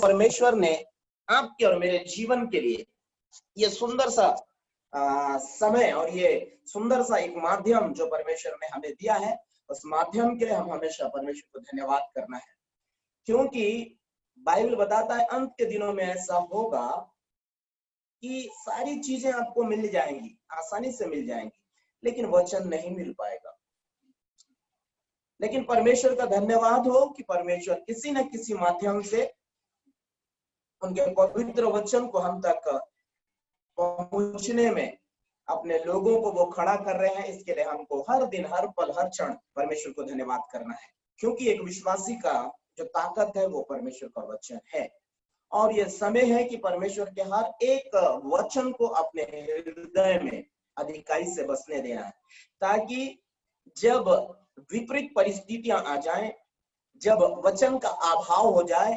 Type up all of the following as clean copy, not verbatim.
परमेश्वर ने आपके और मेरे जीवन के लिए ये सुंदर सा समय और ये सुंदर सा एक माध्यम जो परमेश्वर ने हमें दिया है, उस माध्यम के लिए हम हमेशा परमेश्वर को धन्यवाद करना है। क्योंकि बाइबल बताता है अंत के दिनों में ऐसा होगा कि सारी चीजें आपको मिल जाएंगी, आसानी से मिल जाएंगी, लेकिन वचन नहीं मिल पाएगा। लेकिन परमेश्वर का धन्यवाद हो कि परमेश्वर किसी न किसी माध्यम से उनके पवित्र वचन को हम तक पहुंचने में अपने लोगों को वो खड़ा कर रहे हैं। इसके लिए हमको हर दिन, हर पल, हर क्षण परमेश्वर को धन्यवाद करना है, क्योंकि एक विश्वासी का जो ताकत है वो परमेश्वर का वचन है। और ये समय है कि परमेश्वर के हर एक वचन को अपने हृदय में अधिकाई से बसने देना है, ताकि जब विपरीत परिस्थितियां आ जाएं, जब वचन का अभाव हो जाए,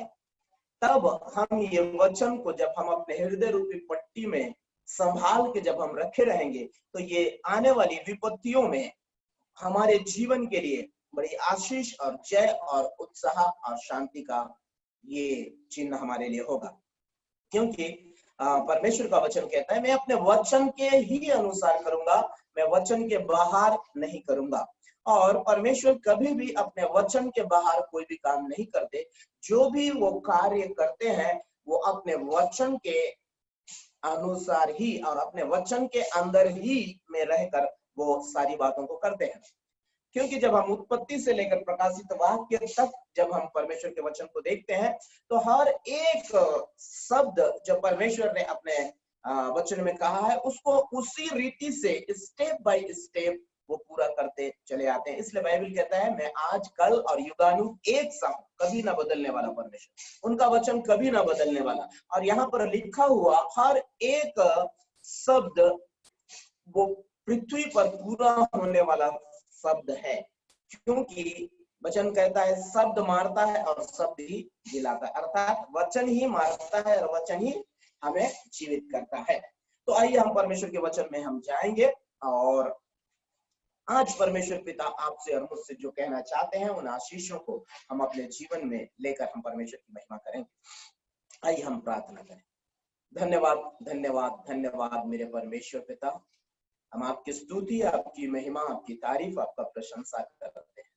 तब हम ये वचन को जब हम अपने हृदय रूपी पट्टी में संभाल के जब हम रखे रहेंगे, तो ये आने वाली विपत्तियों में हमारे जीवन के लिए बड़ी आशीष और जय और उत्साह और शांति का ये चिन्ह हमारे लिए होगा। क्योंकि परमेश्वर का वचन कहता है, मैं अपने वचन के ही अनुसार करूंगा, मैं वचन के बाहर नहीं करूंगा। और परमेश्वर कभी भी अपने वचन के बाहर कोई भी काम नहीं करते। जो भी वो कार्य करते हैं वो अपने वचन के अनुसार ही और अपने वचन के अंदर ही में रहकर वो सारी बातों को करते हैं। क्योंकि जब हम उत्पत्ति से लेकर प्रकाशित वाक्य तक जब हम परमेश्वर के वचन को देखते हैं, तो हर एक शब्द जो परमेश्वर ने अपने वचन में कहा है, उसको उसी रीति से स्टेप बाय स्टेप वो पूरा करते चले आते हैं। इसलिए बाइबल कहता है, मैं आज, कल और युगानुग एक सा हूं, कभी ना बदलने वाला परमेश्वर, उनका वचन कभी ना बदलने वाला। और यहाँ पर लिखा हुआ हर एक शब्द वो पृथ्वी पर पूरा होने वाला शब्द है। क्योंकि वचन कहता है, शब्द मारता है और शब्द ही जिलाता है, अर्थात वचन ही मारता है और वचन ही हमें जीवित करता है। तो आइए हम परमेश्वर के वचन में हम जाएंगे और आज परमेश्वर पिता आपसे और मुझसे जो कहना चाहते हैं, उन आशीषों को हम अपने जीवन में लेकर हम परमेश्वर की महिमा करेंगे। आइए हम प्रार्थना करें। धन्यवाद, धन्यवाद, धन्यवाद मेरे परमेश्वर पिता। हम आपकी स्तुति, आपकी महिमा, आपकी तारीफ, आपका प्रशंसा करते हैं।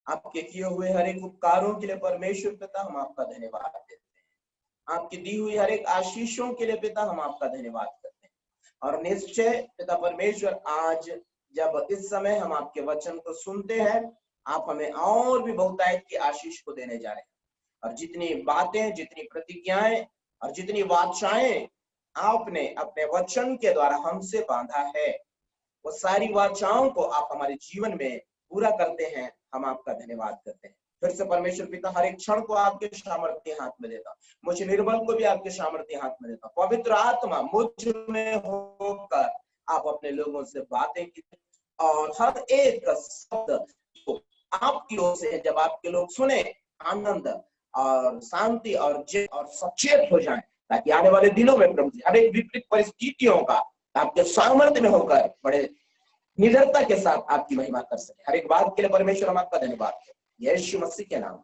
आपके किए हुए हर एक उपकारों के लिए परमेश्वर पिता हम आपका धन्यवाद देते हैं। आपकी दी हुई हर एक आशीषों के लिए पिता हम आपका धन्यवाद करते हैं। और निश्चय पिता परमेश्वर, आज जब इस समय हम आपके वचन को सुनते हैं, आप हमें और भी बहुतायत की आशीष को देने जा रहे हैं। और जितनी बातें, जितनी प्रतिज्ञाएं और जितनी वाचाएं आपने अपने वचन के द्वारा हमसे बांधा है, वो सारी वाचाओं को आप हमारे जीवन में पूरा करते हैं। हम आपका धन्यवाद करते हैं। फिर से परमेश्वर पिता हर एक क्षण को आपके सामर्थ्य हाथ में देता, मुझे निर्बल को भी आपके सामर्थ्य हाथ में देता। पवित्र आत्मा मुझ में होकर आप अपने लोगों से बातें कीजिए और हर एक शब्द को आपकी ओर से जब आपके लोग सुने, आनंद और शांति और जय और सचेत हो जाएं, ताकि आने वाले दिनों में प्रभु जी हर एक विपरीत परिस्थितियों का आपके सामर्थ्य में होकर बड़े निडरता के साथ आपकी महिमा कर सके। हर एक बात के लिए परमेश्वर हम आपका धन्यवाद करें, यीशु मसीह के नाम में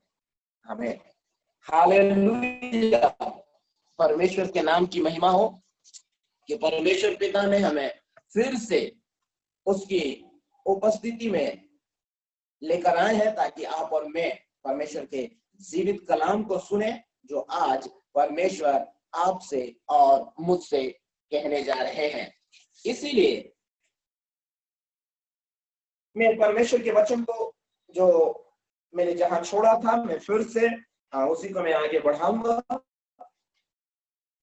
आमीन। हालेलुया। परमेश्वर के नाम की महिमा हो कि परमेश्वर पिता ने हमें फिर से उसकी उपस्थिति में लेकर आए हैं, ताकि आप और मैं परमेश्वर के जीवित कलाम को सुने, जो आज परमेश्वर आपसे और मुझसे कहने जा रहे हैं। इसीलिए मैं परमेश्वर के वचन को जो मैंने जहां छोड़ा था, मैं फिर से उसी को मैं आगे बढ़ाऊंगा।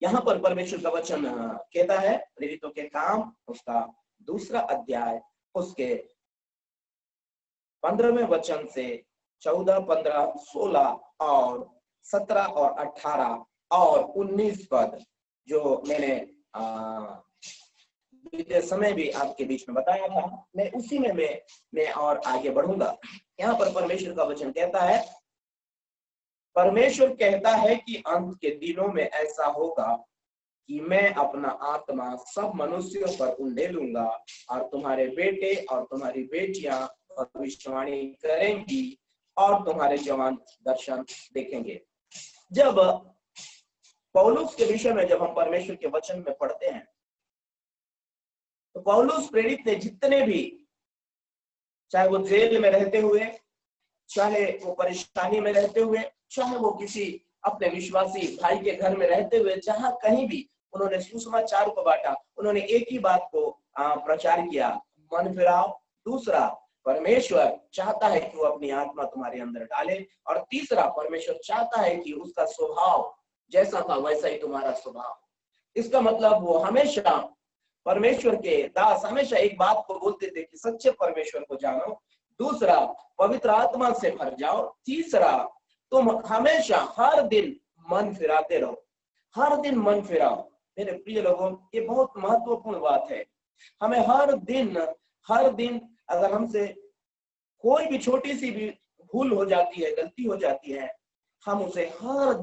यहाँ पर परमेश्वर का वचन कहता है, प्रेरितों के काम उसका 2 अध्याय उसके 15वें वचन से 14, 15, 16 और 17 और 18 और 19 पद, जो मैंने बीते समय भी आपके बीच में बताया था, मैं उसी में मैं और आगे बढ़ूंगा। यहाँ पर परमेश्वर का वचन कहता है, परमेश्वर कहता है कि अंत के दिनों में ऐसा होगा कि मैं अपना आत्मा सब मनुष्यों पर उंडेलूंगा और तुम्हारे बेटे और तुम्हारी बेटियां भविष्यवाणी करेंगी और तुम्हारे जवान दर्शन देखेंगे। जब पौलुस के विषय में जब हम परमेश्वर के वचन में पढ़ते हैं तो पौलुस प्रेरित ने जितने भी, चाहे वो जेल में रहते हुए, चाहे वो परेशानी में रहते हुए, चाहे वो किसी अपने विश्वासी भाई के घर में रहते हुए, जहां कहीं भी उन्होंने सुसमाचार को बांटा, उन्होंने एक ही बात को प्रचार किया, मन फिराओ। दूसरा, परमेश्वर चाहता है कि वो अपनी आत्मा तुम्हारे अंदर डाले। और तीसरा, परमेश्वर चाहता है कि उसका स्वभाव जैसा था वैसा ही तुम्हारा स्वभाव। इसका मतलब वो हमेशा, परमेश्वर के दास हमेशा एक बात को बोलते थे कि सच्चे परमेश्वर को जानो। दूसरा, पवित्र आत्मा से भर जाओ। तीसरा, तुम हमेशा हर दिन मन फिराते रहो, हर दिन मन फिराओ। मेरे प्रिय लोगों, ये बहुत महत्वपूर्ण बात है। हमें हर दिन अगर हमसे कोई भी छोटी सी भी भूल हो जाती है, गलती हो जाती है, हम उसे हर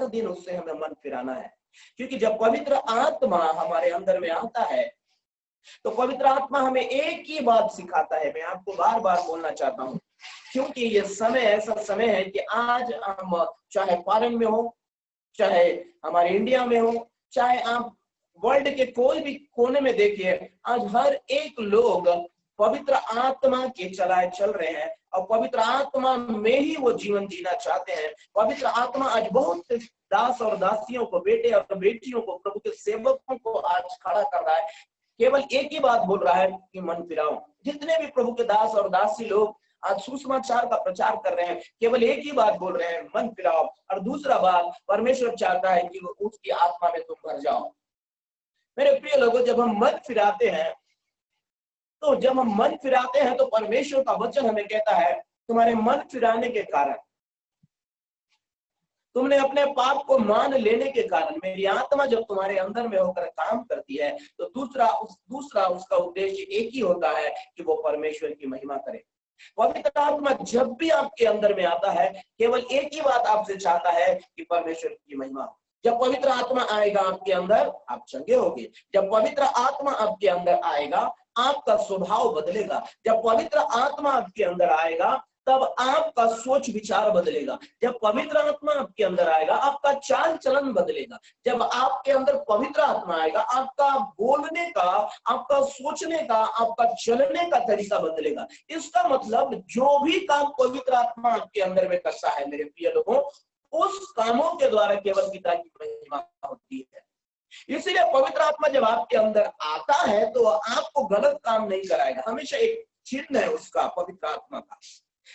दिन उससे हमें मन फिराना है। क्योंकि जब पवित्र आत्मा हमारे अंदर में आता है तो पवित्र आत्मा हमें एक ही बात सिखाता है। मैं आपको बार बार बोलना चाहता हूँ, क्योंकि ये समय ऐसा समय है कि आज हम चाहे फॉरेन में हो, चाहे हमारे इंडिया में हो, चाहे आप वर्ल्ड के कोई भी कोने में देखिए, आज हर एक लोग पवित्र आत्मा के चलाए चल रहे हैं और पवित्र आत्मा में ही वो जीवन जीना चाहते हैं। पवित्र आत्मा आज बहुत से दास और दासियों को, बेटे और बेटियों को, प्रभु के सेवकों को आज खड़ा कर रहा है। केवल एक ही बात बोल रहा है कि मन फिराओ। जितने भी प्रभु के दास और दासी लोग आज सुसमाचार का प्रचार कर रहे हैं, केवल एक ही बात बोल रहे हैं, मन फिराओ। और दूसरा बात, परमेश्वर चाहता है कि उसकी आत्मा में तुम भर जाओ। मेरे प्रिय लोगों, जब हम मन फिराते हैं तो परमेश्वर का वचन हमें कहता है, तुम्हारे मन फिराने के कारण, तुमने अपने पाप को मान लेने के कारण, मेरी आत्मा जब तुम्हारे अंदर में होकर काम करती है तो दूसरा उसका उद्देश्य एक ही होता है कि वो परमेश्वर की महिमा करे। पवित्र आत्मा जब भी आपके अंदर में आता है, केवल एक ही बात आपसे चाहता है कि परमेश्वर की महिमा हो। जब पवित्र आत्मा आएगा आपके अंदर, आप चंगे होगे। जब पवित्र आत्मा आपके अंदर आएगा, आपका स्वभाव बदलेगा। जब पवित्र आत्मा आपके अंदर आएगा, तब आपका सोच विचार बदलेगा। जब पवित्र आत्मा आपके अंदर आएगा, आपका चाल चलन बदलेगा। जब आपके अंदर पवित्र आत्मा आएगा, आपका बोलने का, आपका सोचने का, आपका चलने का तरीका बदलेगा। इसका मतलब जो भी काम पवित्र आत्मा आपके अंदर में करता है, मेरे प्रिय लोगों, उस कामों के द्वारा केवल पिता की महिमा होती है। इसीलिए पवित्र आत्मा जब आपके अंदर आता है तो आपको गलत काम नहीं कराएगा। हमेशा एक चिन्ह है उसका, पवित्र आत्मा का।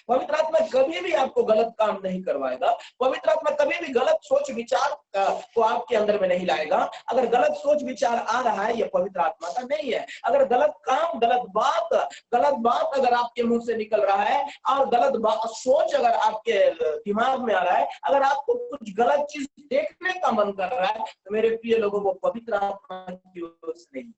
पवित्र आत्मा कभी भी आपको गलत काम नहीं करवाएगा। पवित्र आत्मा कभी भी गलत सोच विचार को आपके अंदर में नहीं लाएगा। अगर गलत सोच विचार आ रहा है, ये पवित्र आत्मा का नहीं है। अगर गलत काम, गलत बात अगर आपके मुंह से निकल रहा है और गलत सोच अगर आपके दिमाग में आ रहा है, अगर आपको कुछ गलत चीज देखने का मन कर रहा है, तो मेरे प्रिय लोगों, वो पवित्र आत्मा की ओर से नहीं।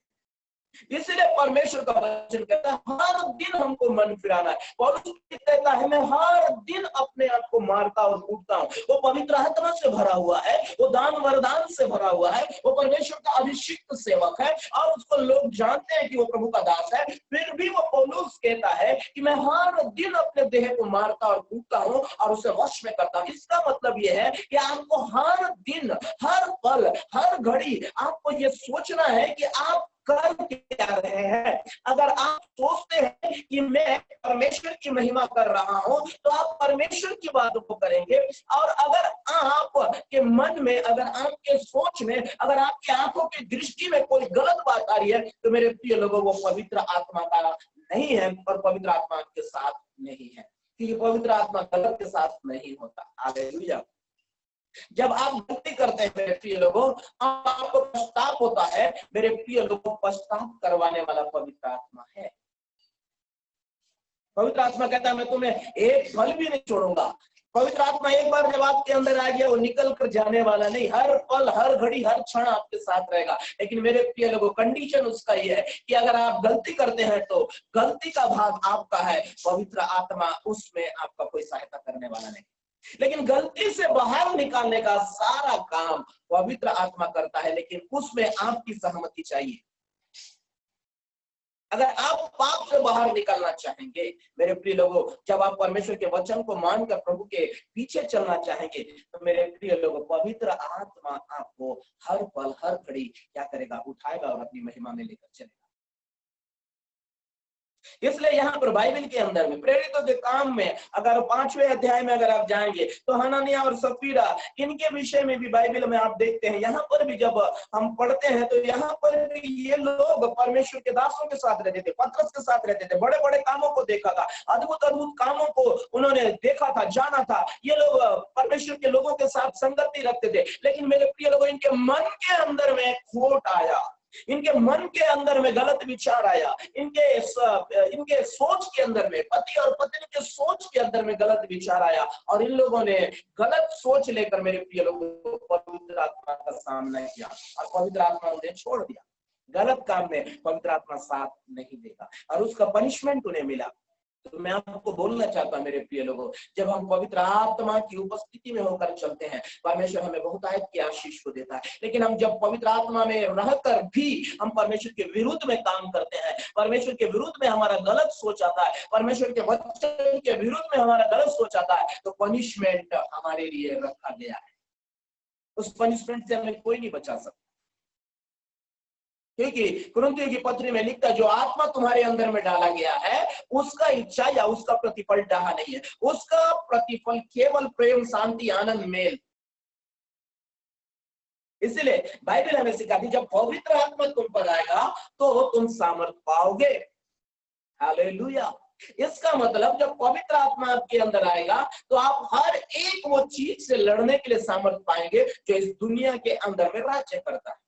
इसलिए परमेश्वर का वचन कहता है हर दिन हमको मन फिराना है। पौलुस कहता है मैं हर दिन अपने आप को मारता और कूटता हूँ। वो पवित्र आत्मा से भरा हुआ है, वो दान वरदान से भरा हुआ है, वो परमेश्वर का अभिषिक्त सेवक है और उसको लोग जानते हैं कि वो प्रभु का दास है। फिर भी वो पौलुस कहता है कि मैं हर दिन अपने देह को मारता और कूटता हूँ और उसे वश में करता हूँ। इसका मतलब ये है कि आपको हर दिन, हर पल, हर घड़ी आपको ये सोचना है कि आप कर क्या रहे हैं। अगर आप सोचते हैं कि मैं परमेश्वर की महिमा कर रहा हूं, तो आप परमेश्वर की बातों को करेंगे। और अगर आपके मन में, अगर आपके सोच में, अगर आपकी आंखों की दृष्टि में कोई गलत बात आ रही है, तो मेरे प्रिय लोगों, वो पवित्र आत्मा का नहीं है और पवित्र आत्मा के साथ नहीं है। क्योंकि पवित्र आत्मा गलत के साथ नहीं होता। हालेलुया। जब आप गलती करते हैं मेरे प्रिय लोगों, आपको पश्चाताप होता है। मेरे प्रिय लोगों, पश्चाताप करवाने वाला पवित्र आत्मा है। पवित्र आत्मा कहता है मैं तुम्हें एक फल भी नहीं छोड़ूंगा। पवित्र आत्मा एक बार जब आपके अंदर आ गया, वो निकल कर जाने वाला नहीं। हर पल, हर घड़ी, हर क्षण आपके साथ रहेगा। लेकिन मेरे प्रिय लोगों, कंडीशन उसका ये है कि अगर आप गलती करते हैं तो गलती का भाग आपका है, पवित्र आत्मा उसमें आपका कोई सहायता करने वाला नहीं। लेकिन गलती से बाहर निकालने का सारा काम पवित्र आत्मा करता है, लेकिन उसमें आपकी सहमति चाहिए। अगर आप पाप से बाहर निकलना चाहेंगे मेरे प्रिय लोगों, जब आप परमेश्वर के वचन को मानकर प्रभु के पीछे चलना चाहेंगे, तो मेरे प्रिय लोगों, पवित्र आत्मा आपको हर पल हर घड़ी क्या करेगा, उठाएगा और अपनी महिमा में लेकर चलेगा। इसलिए यहाँ पर बाइबल के अंदर में प्रेरितों के काम में अगर 5वें अध्याय में अगर आप जाएंगे तो हनन्याह और सफीरा, इनके विषय में भी बाइबल में आप देखते हैं। यहाँ पर भी जब हम पढ़ते हैं तो यहाँ पर भी ये लोग परमेश्वर के दासों के साथ रहते थे, पतरस के साथ रहते थे, बड़े बड़े कामों को देखा था, अद्भुत अद्भुत कामों को उन्होंने देखा था, जाना था। ये लोग परमेश्वर के लोगों के साथ संगति रखते थे। लेकिन मेरे प्रिय लोगों, इनके मन के अंदर में खोट आया, इनके मन के अंदर में गलत विचार आया, इनके सोच के अंदर में, पति और पत्नी के सोच के अंदर में गलत विचार आया, और इन लोगों ने गलत सोच लेकर मेरे प्रिय लोगों को पवित्र आत्मा का सामना किया और पवित्र आत्मा उन्हें छोड़ दिया। गलत काम में पवित्र आत्मा साथ नहीं देगा और उसका पनिशमेंट उन्हें मिला। तो मैं आपको बोलना चाहता हूं मेरे प्रिय लोगों, जब हम पवित्र आत्मा की उपस्थिति में होकर चलते हैं, परमेश्वर हमें बहुतायत की आशीष को देता है। लेकिन हम जब पवित्र आत्मा में रहकर भी हम परमेश्वर के विरुद्ध में काम करते हैं, परमेश्वर के विरुद्ध में हमारा गलत सोच आता है, परमेश्वर के वचन के विरुद्ध में हमारा गलत सोच आता है, तो पनिशमेंट हमारे लिए रखा गया है। उस पनिशमेंट से हमें कोई नहीं बचा सकता, क्योंकि कुरिन्थियों की पत्री में लिखता, जो आत्मा तुम्हारे अंदर में डाला गया है उसका इच्छा या उसका प्रतिफल डाहा नहीं है, उसका प्रतिफल केवल प्रेम, शांति, आनंद, मेल। इसलिए बाइबल हमें सिखाती, जब पवित्र आत्मा तुम पर आएगा तो तुम सामर्थ पाओगे। हालेलुया। इसका मतलब जब पवित्र आत्मा आपके अंदर आएगा तो आप हर एक वो चीज से लड़ने के लिए सामर्थ पाएंगे जो इस दुनिया के अंदर में राज्य करता है।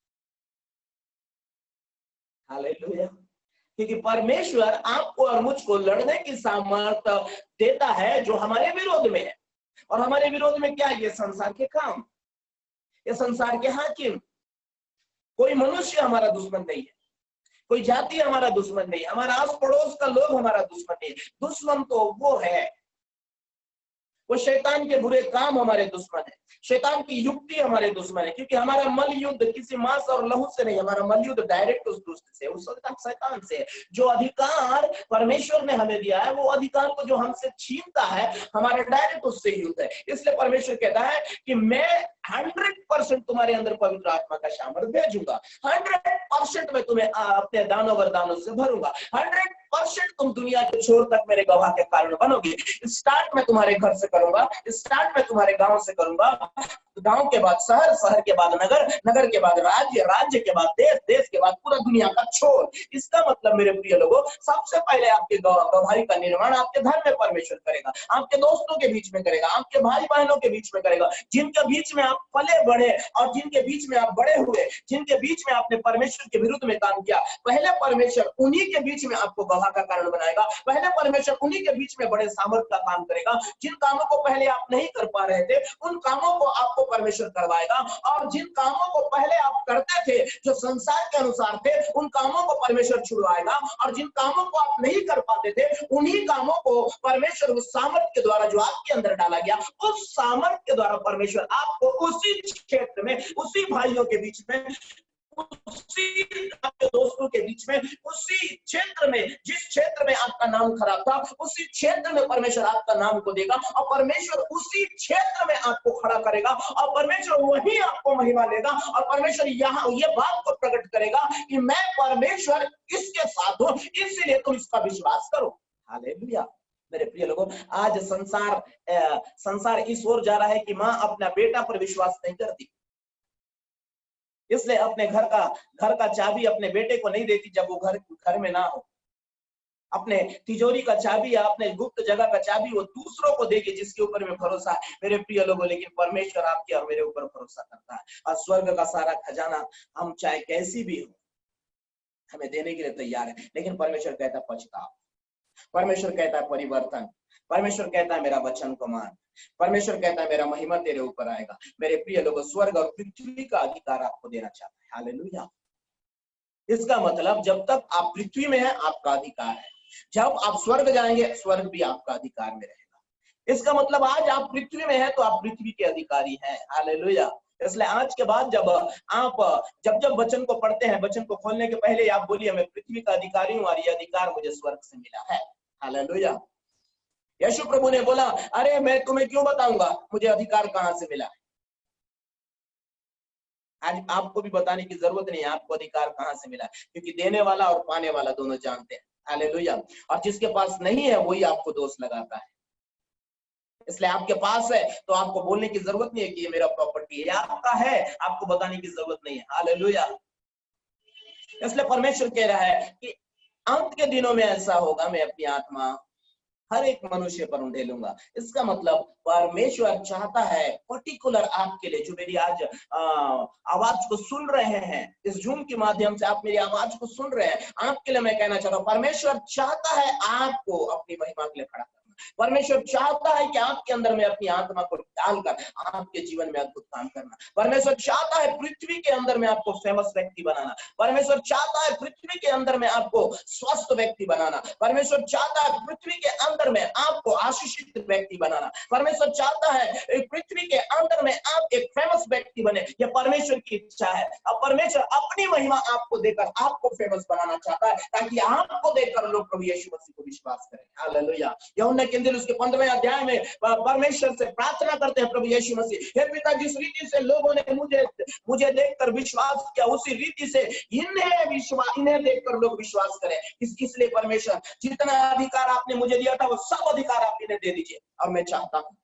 हालेलुया। क्योंकि परमेश्वर आपको और मुझको लड़ने की सामर्थ्य देता है जो हमारे विरोध में है। और हमारे विरोध में क्या है? ये संसार के काम, ये संसार के हाकिम। कोई मनुष्य हमारा दुश्मन नहीं है, कोई जाति हमारा दुश्मन नहीं है, हमारा आस पड़ोस का लोग हमारा दुश्मन नहीं है। दुश्मन तो वो है, वो शैतान के बुरे काम हमारे दुश्मन है, शैतान की युक्ति हमारे दुश्मन है। क्योंकि हमारा मल युद्ध किसी मांस और लहू से नहीं, हमारा मल युद्ध डायरेक्ट उस दुष्ट से, उस शैतान से। जो अधिकार परमेश्वर ने हमें दिया है, वो अधिकार को जो हमसे छीनता है, हमारा डायरेक्ट उससे युद्ध है। इसलिए परमेश्वर कहता है कि मैं 100% तुम्हारे अंदर पवित्र आत्मा का सामर्थ भेजूंगा, 100% मैं तुम्हें अपने दानों वरदानों से भरूंगा, 100% तुम दुनिया के छोर तक मेरे गवाह के कारण बनोगे। स्टार्ट में तुम्हारे घर से करूंगा, स्टार्ट में तुम्हारे गांव से करूंगा, गांव के बाद शहर, शहर के बाद नगर, नगर के बाद राज्य, राज्य के बाद देश, देश के बाद पूरा दुनिया का छोर। इसका मतलब मेरे प्रिय लोगों, सबसे पहले आपके गवाही का निर्माण आपके घर में परमेश्वर करेगा, आपके दोस्तों के बीच में करेगा, आपके भाई बहनों के बीच में करेगा, जिनके बीच में आप पले बढ़े और जिनके बीच में आप बड़े हुए, जिनके बीच में आपने परमेश्वर के विरुद्ध में काम किया, पहले परमेश्वर उन्हीं के बीच में आपको गवाह का कारण बनाएगा। पहले परमेश्वर उन्हीं के बीच में बड़े सामर्थ का काम करेगा। जिन कामों को पहले आप नहीं कर पा रहे थे, उन कामों को आपको परमेश्वर करवाएगा। और जिन कामों को पहले आप करते थे जो संसार के अनुसार थे, उन कामों को परमेश्वर छुड़वाएगा। और जिन कामों को आप नहीं कर पाते थे, उन्हीं कामों को परमेश्वर उस सामर्थ के द्वारा जो आपके अंदर डाला गया, उस सामर्थ के द्वारा परमेश्वर आपको उसी क्षेत्र में, उसी भाइयों के बीच में, उसी आपके दोस्तों के बीच में, उसी क्षेत्र में, जिस क्षेत्र में आपका नाम खराब था, उसी क्षेत्र में परमेश्वर आपका नाम को देगा और परमेश्वर उसी क्षेत्र में आपको खड़ा करेगा और परमेश्वर वही आपको महिमा देगा। और परमेश्वर यहाँ ये बात को प्रकट करेगा कि मैं परमेश्वर इसके साथ हूं, इसलिए तुम इसका विश्वास करो। हालेलुया। मेरे प्रिय लोगों, आज संसार इस ओर जा रहा है कि माँ अपना बेटा पर विश्वास नहीं करती, इसलिए अपने घर का चाबी अपने बेटे को नहीं देती जब वो घर में ना हो। अपने तिजोरी का चाबी या अपने गुप्त जगह का चाबी वो दूसरों को देगी जिसके ऊपर में भरोसा है। मेरे प्रिय लोगों, लेकिन परमेश्वर आपके और मेरे ऊपर भरोसा करता है और स्वर्ग का सारा खजाना हम चाहे कैसी भी हो हमें देने के लिए तैयार है। लेकिन परमेश्वर कहता है पछताओ, परमेश्वर कहता है परिवर्तन, परमेश्वर कहता है मेरा वचन को मान, परमेश्वर कहता है मेरा महिमा तेरे ऊपर आएगा। मेरे प्रिय लोगों, स्वर्ग और पृथ्वी का अधिकार आपको देना चाहता है। हालेलुया। इसका मतलब जब तक आप पृथ्वी में हैं आपका अधिकार है, जब आप स्वर्ग जाएंगे स्वर्ग भी आपका अधिकार में रहेगा। इसका मतलब आज आप पृथ्वी में हैं तो आप पृथ्वी के अधिकारी हैं। हालेलुया। इसलिए आज के बाद जब आप जब वचन को पढ़ते हैं, वचन को खोलने के पहले आप बोलिए मैं पृथ्वी का अधिकारी हूं और ये अधिकार मुझे स्वर्ग से मिला है। हालेलुया। यीशु प्रभु ने बोला, अरे मैं तुम्हें क्यों बताऊंगा मुझे अधिकार कहां से मिला है। आज आपको भी बताने की जरूरत नहीं है आपको अधिकार कहां से मिला है, क्योंकि देने वाला और पाने वाला दोनों जानते हैं। हालेलुया। और जिसके पास नहीं है वही आपको दोष लगाता है। इसलिए आपके पास है तो आपको बोलने की जरूरत नहीं है कि ये मेरा प्रॉपर्टी है, आपका है, आपको बताने की जरूरत नहीं है। हालेलुया। इसलिए परमेश्वर कह रहा है कि अंत के दिनों में ऐसा होगा, मैं अपनी आत्मा हर एक मनुष्य पर उंडेलूंगा। इसका मतलब परमेश्वर चाहता है पर्टिकुलर आपके लिए, जो मेरी आज आवाज को सुन रहे हैं, इस जूम के माध्यम से आप मेरी आवाज को सुन रहे हैं, आपके लिए मैं कहना चाहता हूँ परमेश्वर चाहता है आपको अपनी महिमा के लिए खड़ा करना। परमेश्वर चाहता है कि आपके अंदर में अपनी आत्मा को डालकर आपके जीवन में अद्भुत काम करना। परमेश्वर चाहता है पृथ्वी के अंदर में आपको फेमस व्यक्ति बनाना। परमेश्वर चाहता है पृथ्वी के अंदर में आपको स्वस्थ व्यक्ति बनाना। परमेश्वर चाहता है पृथ्वी के अंदर में आपको आशीषित व्यक्ति बनाना। परमेश्वर चाहता है पृथ्वी के अंदर में आप एक फेमस व्यक्ति बने। यह परमेश्वर की इच्छा है। अब परमेश्वर अपनी महिमा आपको देकर आपको फेमस बनाना चाहता है, ताकि आपको देखकर लोग प्रभु यीशु मसीह को विश्वास करें। हालेलुया। यूहन्ना के इंजील उसके 15वें अध्याय में परमेश्वर से प्रार्थना करते हैं प्रभु यीशु मसीह, हे पिता, जिस रीति से लोगों ने मुझे देखकर विश्वास किया, उसी रीति से इन्हें देखकर लोग विश्वास करें। इसलिए परमेश्वर जितना अधिकार आपने मुझे दिया था वो सब अधिकार आप इन्हें दे दीजिए। और मैं चाहता हूं,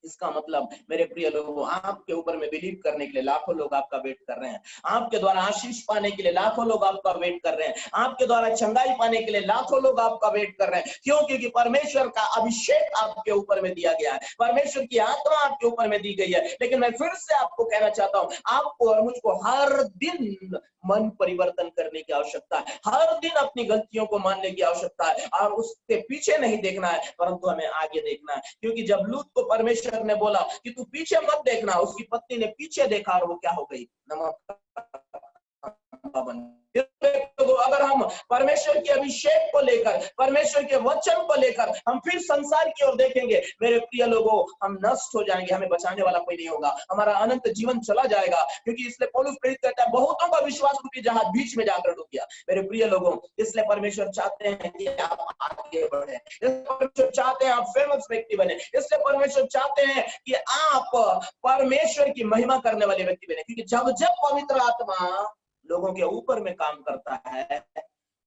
इसका मतलब मेरे प्रिय लोगों, आपके ऊपर में बिलीव करने के लिए लाखों लोग आपका वेट कर रहे हैं। आपके द्वारा आशीष पाने के लिए लाखों लोग आपका वेट कर रहे हैं। आपके द्वारा चंगाई पाने के लिए लाखों लोग आपका वेट कर रहे हैं। क्यों? क्योंकि परमेश्वर का अभिषेक आपके ऊपर में दिया गया है, परमेश्वर की आत्मा आपके ऊपर में दी गई है। लेकिन मैं फिर से आपको कहना चाहता हूं, आपको और मुझको हर दिन मन परिवर्तन करने की आवश्यकता है। हर दिन अपनी गलतियों को मानने की आवश्यकता है और उसके पीछे नहीं देखना है, परंतु हमें आगे देखना है। क्योंकि जब लूत को परमेश्वर ने बोला कि तू पीछे मत देखना, उसकी पत्नी ने पीछे देखा और वो क्या हो गई? नमक बन। तो अगर हम परमेश्वर के अभिषेक को लेकर, परमेश्वर के वचन को लेकर हम फिर संसार की ओर देखेंगे, मेरे प्रिय लोगों, हम नष्ट हो जाएंगे। हमें बचाने वाला कोई नहीं होगा, हमारा अनंत जीवन चला जाएगा। क्योंकि इसलिए पौलुस प्रेरित कहता है, बहुतों का विश्वास रूपी जहाज बीच में जाकर डूब गया। मेरे प्रिय लोगों, इसलिए परमेश्वर चाहते हैं कि आप आगे बढ़े, परमेश्वर चाहते हैं आप फेमस व्यक्ति बने, इसलिए परमेश्वर चाहते हैं कि आप परमेश्वर की महिमा करने वाले व्यक्ति बने। क्योंकि जब जब पवित्र आत्मा लोगों के ऊपर में काम करता है,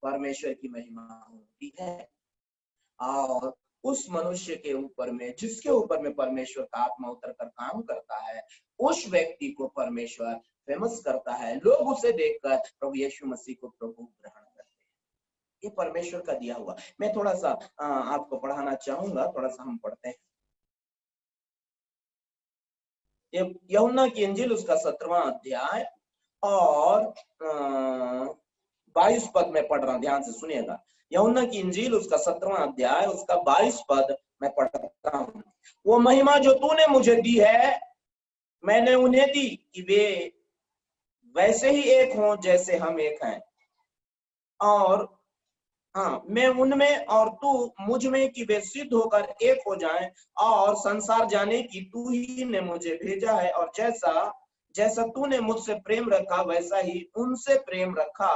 परमेश्वर की महिमा होती है। और उस मनुष्य के ऊपर में, जिसके ऊपर में परमेश्वर का आत्मा उतर कर काम करता है, उस व्यक्ति को परमेश्वर फेमस करता है। लोग उसे देखकर प्रभु यीशु मसीह को प्रभु ग्रहण करते हैं। ये परमेश्वर का दिया हुआ। मैं थोड़ा सा आपको पढ़ाना चाहूंगा, थोड़ा सा हम पढ़ते हैं। यूहन्ना की इंजील उसका 17वां अध्याय और 22 पद में पढ़ रहा हूं, ध्यान से सुनिएगा। यूहन्ना की इंजील उसका 17वां अध्याय उसका 22 पद मैं पढ़ता हूं। वो महिमा जो तूने मुझे दी है, मैंने उन्हें दी कि वे वैसे ही एक हों जैसे हम एक हैं, और मैं उनमें और तू मुझ में, कि वे सिद्ध होकर एक हो जाएं, और संसार जाने की तू ही ने मुझे भेजा है, और जैसा तूने मुझसे प्रेम रखा वैसा ही उनसे प्रेम रखा।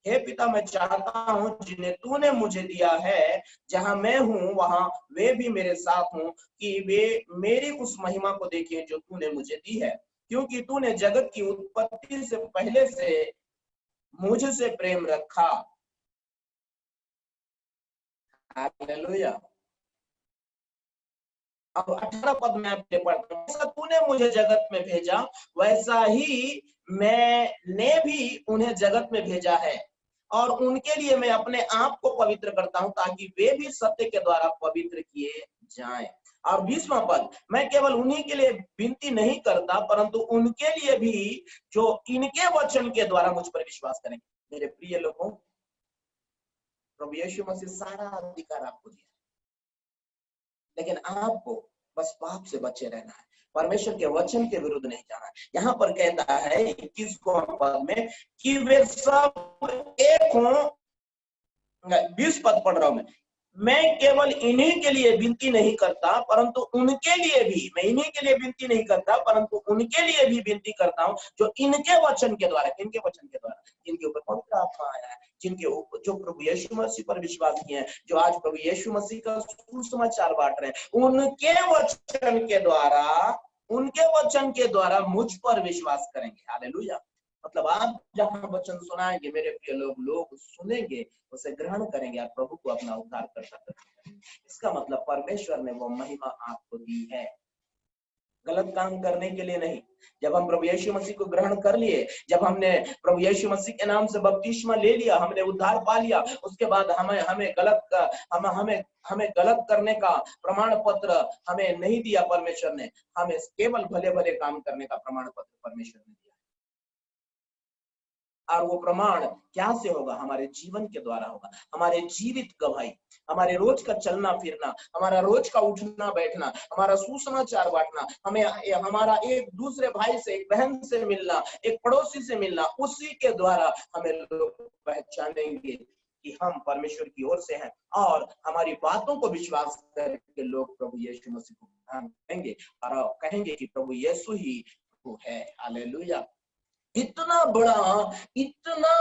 हे पिता, मैं चाहता हूं जिन्हें तूने मुझे दिया है, जहां मैं हूं वहां वे भी मेरे साथ हों, कि वे मेरी उस महिमा को देखें जो तूने मुझे दी है, क्योंकि तूने जगत की उत्पत्ति से पहले से मुझसे प्रेम रखा। हालेलुया। अब 18 पद में आपके पढ़ता हूं, जैसा तूने मुझे जगत में भेजा वैसा ही मैंने भी उन्हें जगत में भेजा है, और उनके लिए मैं अपने आप को पवित्र करता हूं, ताकि वे भी सत्य के द्वारा पवित्र किए जाएं। और 20वां पद, मैं केवल उन्हीं के लिए विनती नहीं करता, परंतु उनके लिए भी जो इनके वचन के द्वारा मुझ पर विश्वास करेंगे। मेरे प्रिय लोगों, प्रभु यीशु मसीह सारा अधिकार आपको दिया, लेकिन आपको बस पाप से बचे रहना है, परमेश्वर के वचन के विरुद्ध नहीं जाना है। यहाँ पर कहता है 21वां पद में कि वे सब एक हों। 20 पद पढ़ रहा हूं मैं। मैं केवल इन्हीं के लिए विनती नहीं करता परंतु उनके लिए भी, मैं इन्हीं के लिए विनती नहीं करता परंतु उनके लिए भी विनती करता हूं जो इनके वचन के द्वारा, इनके वचन के द्वारा, जिनके ऊपर पवित्र आत्मा आया है, जिनके ऊपर, जो प्रभु यीशु मसीह पर विश्वास किए हैं, जो आज प्रभु यीशु मसीह का सुसमाचार बांट रहे हैं, उनके वचन के द्वारा, उनके वचन के द्वारा मुझ पर विश्वास करेंगे। हालेलुया। मतलब आप जहां वचन सुनाएंगे मेरे प्रिय लोग सुनेंगे, उसे ग्रहण करेंगे और प्रभु को अपना उद्धार करता करेंगे। इसका मतलब परमेश्वर ने वो महिमा आपको दी है, गलत काम करने के लिए नहीं। जब हम प्रभु यीशु मसीह को ग्रहण कर लिए, जब हमने प्रभु यीशु मसीह के नाम से बपतिस्मा ले लिया, हमने उद्धार पा लिया, उसके बाद हमें गलत करने का प्रमाण पत्र हमें नहीं दिया परमेश्वर ने, हमें केवल भले भले काम करने का प्रमाण पत्र परमेश्वर ने दिया। और वो प्रमाण क्या से होगा? हमारे जीवन के द्वारा होगा, हमारे जीवित गवाही, हमारे रोज का चलना फिरना, हमारा रोज का उठना बैठना, हमारा सुसमाचार बांटना, हमारा एक दूसरे भाई से, एक बहन से मिलना, एक पड़ोसी से मिलना, उसी के द्वारा हमें लोग पहचानेंगे कि हम परमेश्वर की ओर से हैं, और हमारी बातों को विश्वास करके लोग प्रभु यीशु मसीह को कहेंगे और कहेंगे कि प्रभु यीशु ही वो है। हालेलुया। इतना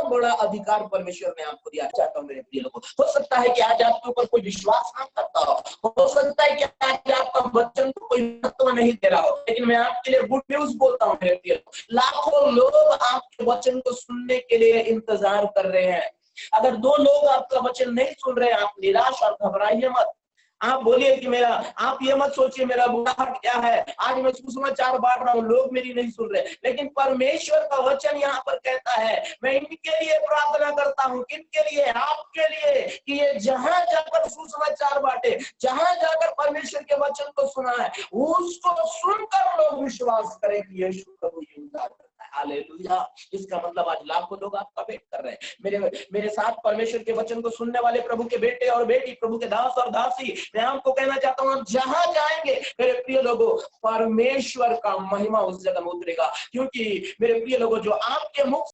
बड़ा अधिकार परमेश्वर ने आपको दिया। चाहता हूँ मेरे प्रिय लोगों, हो सकता है कि आज आपके ऊपर कोई विश्वास ना करता हो सकता है कि आज आपका वचन को कोई महत्व नहीं दे रहा हो, लेकिन मैं आपके लिए गुड न्यूज बोलता हूँ मेरे प्रिय लोगों, लाखों लोग आपके वचन को सुनने के लिए इंतजार कर रहे हैं। अगर 2 लोग आपका वचन नहीं सुन रहे, आप निराश और घबराइए मत। आप बोलिए कि आप ये मत सोचिए मेरा बुढ़ापा क्या है, आज मैं सुसमाचार बांट रहा हूँ, लोग मेरी नहीं सुन रहे, लेकिन परमेश्वर का वचन यहाँ पर कहता है, मैं इनके लिए प्रार्थना करता हूँ, किनके लिए? आपके लिए, कि ये जहां जाकर सुसमाचार बांटे, जहां जाकर परमेश्वर के वचन को सुना है, उसको सुनकर लोग विश्वास करें कि यीशु प्रभु उद्धार करता है। हालेलुया। इसका मतलब आज लाखों लोग आपका वेट कर रहे हैं। मेरे साथ परमेश्वर के वचन को सुनने वाले प्रभु के बेटे और बेटी, प्रभु के दास और दासी, मैं आपको कहना चाहता हूँ, आप जहां जाएंगे मेरे प्रिय लोगों, परमेश्वर का महिमा उस जगह में उतरेगा, क्योंकि मेरे प्रिय लोगों, जो आपके मुख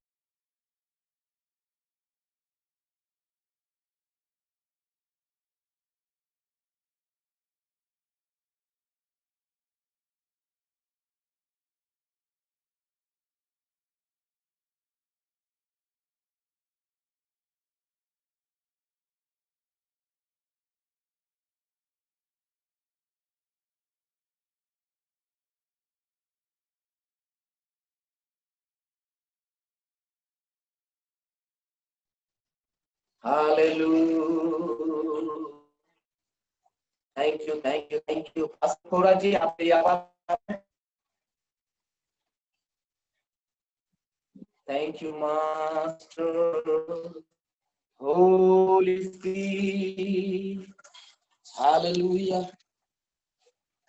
हालेलुया। थैंक यू थोड़ा जी, आपकी आवाज। Thank you master, Holi spirit, hallelujah,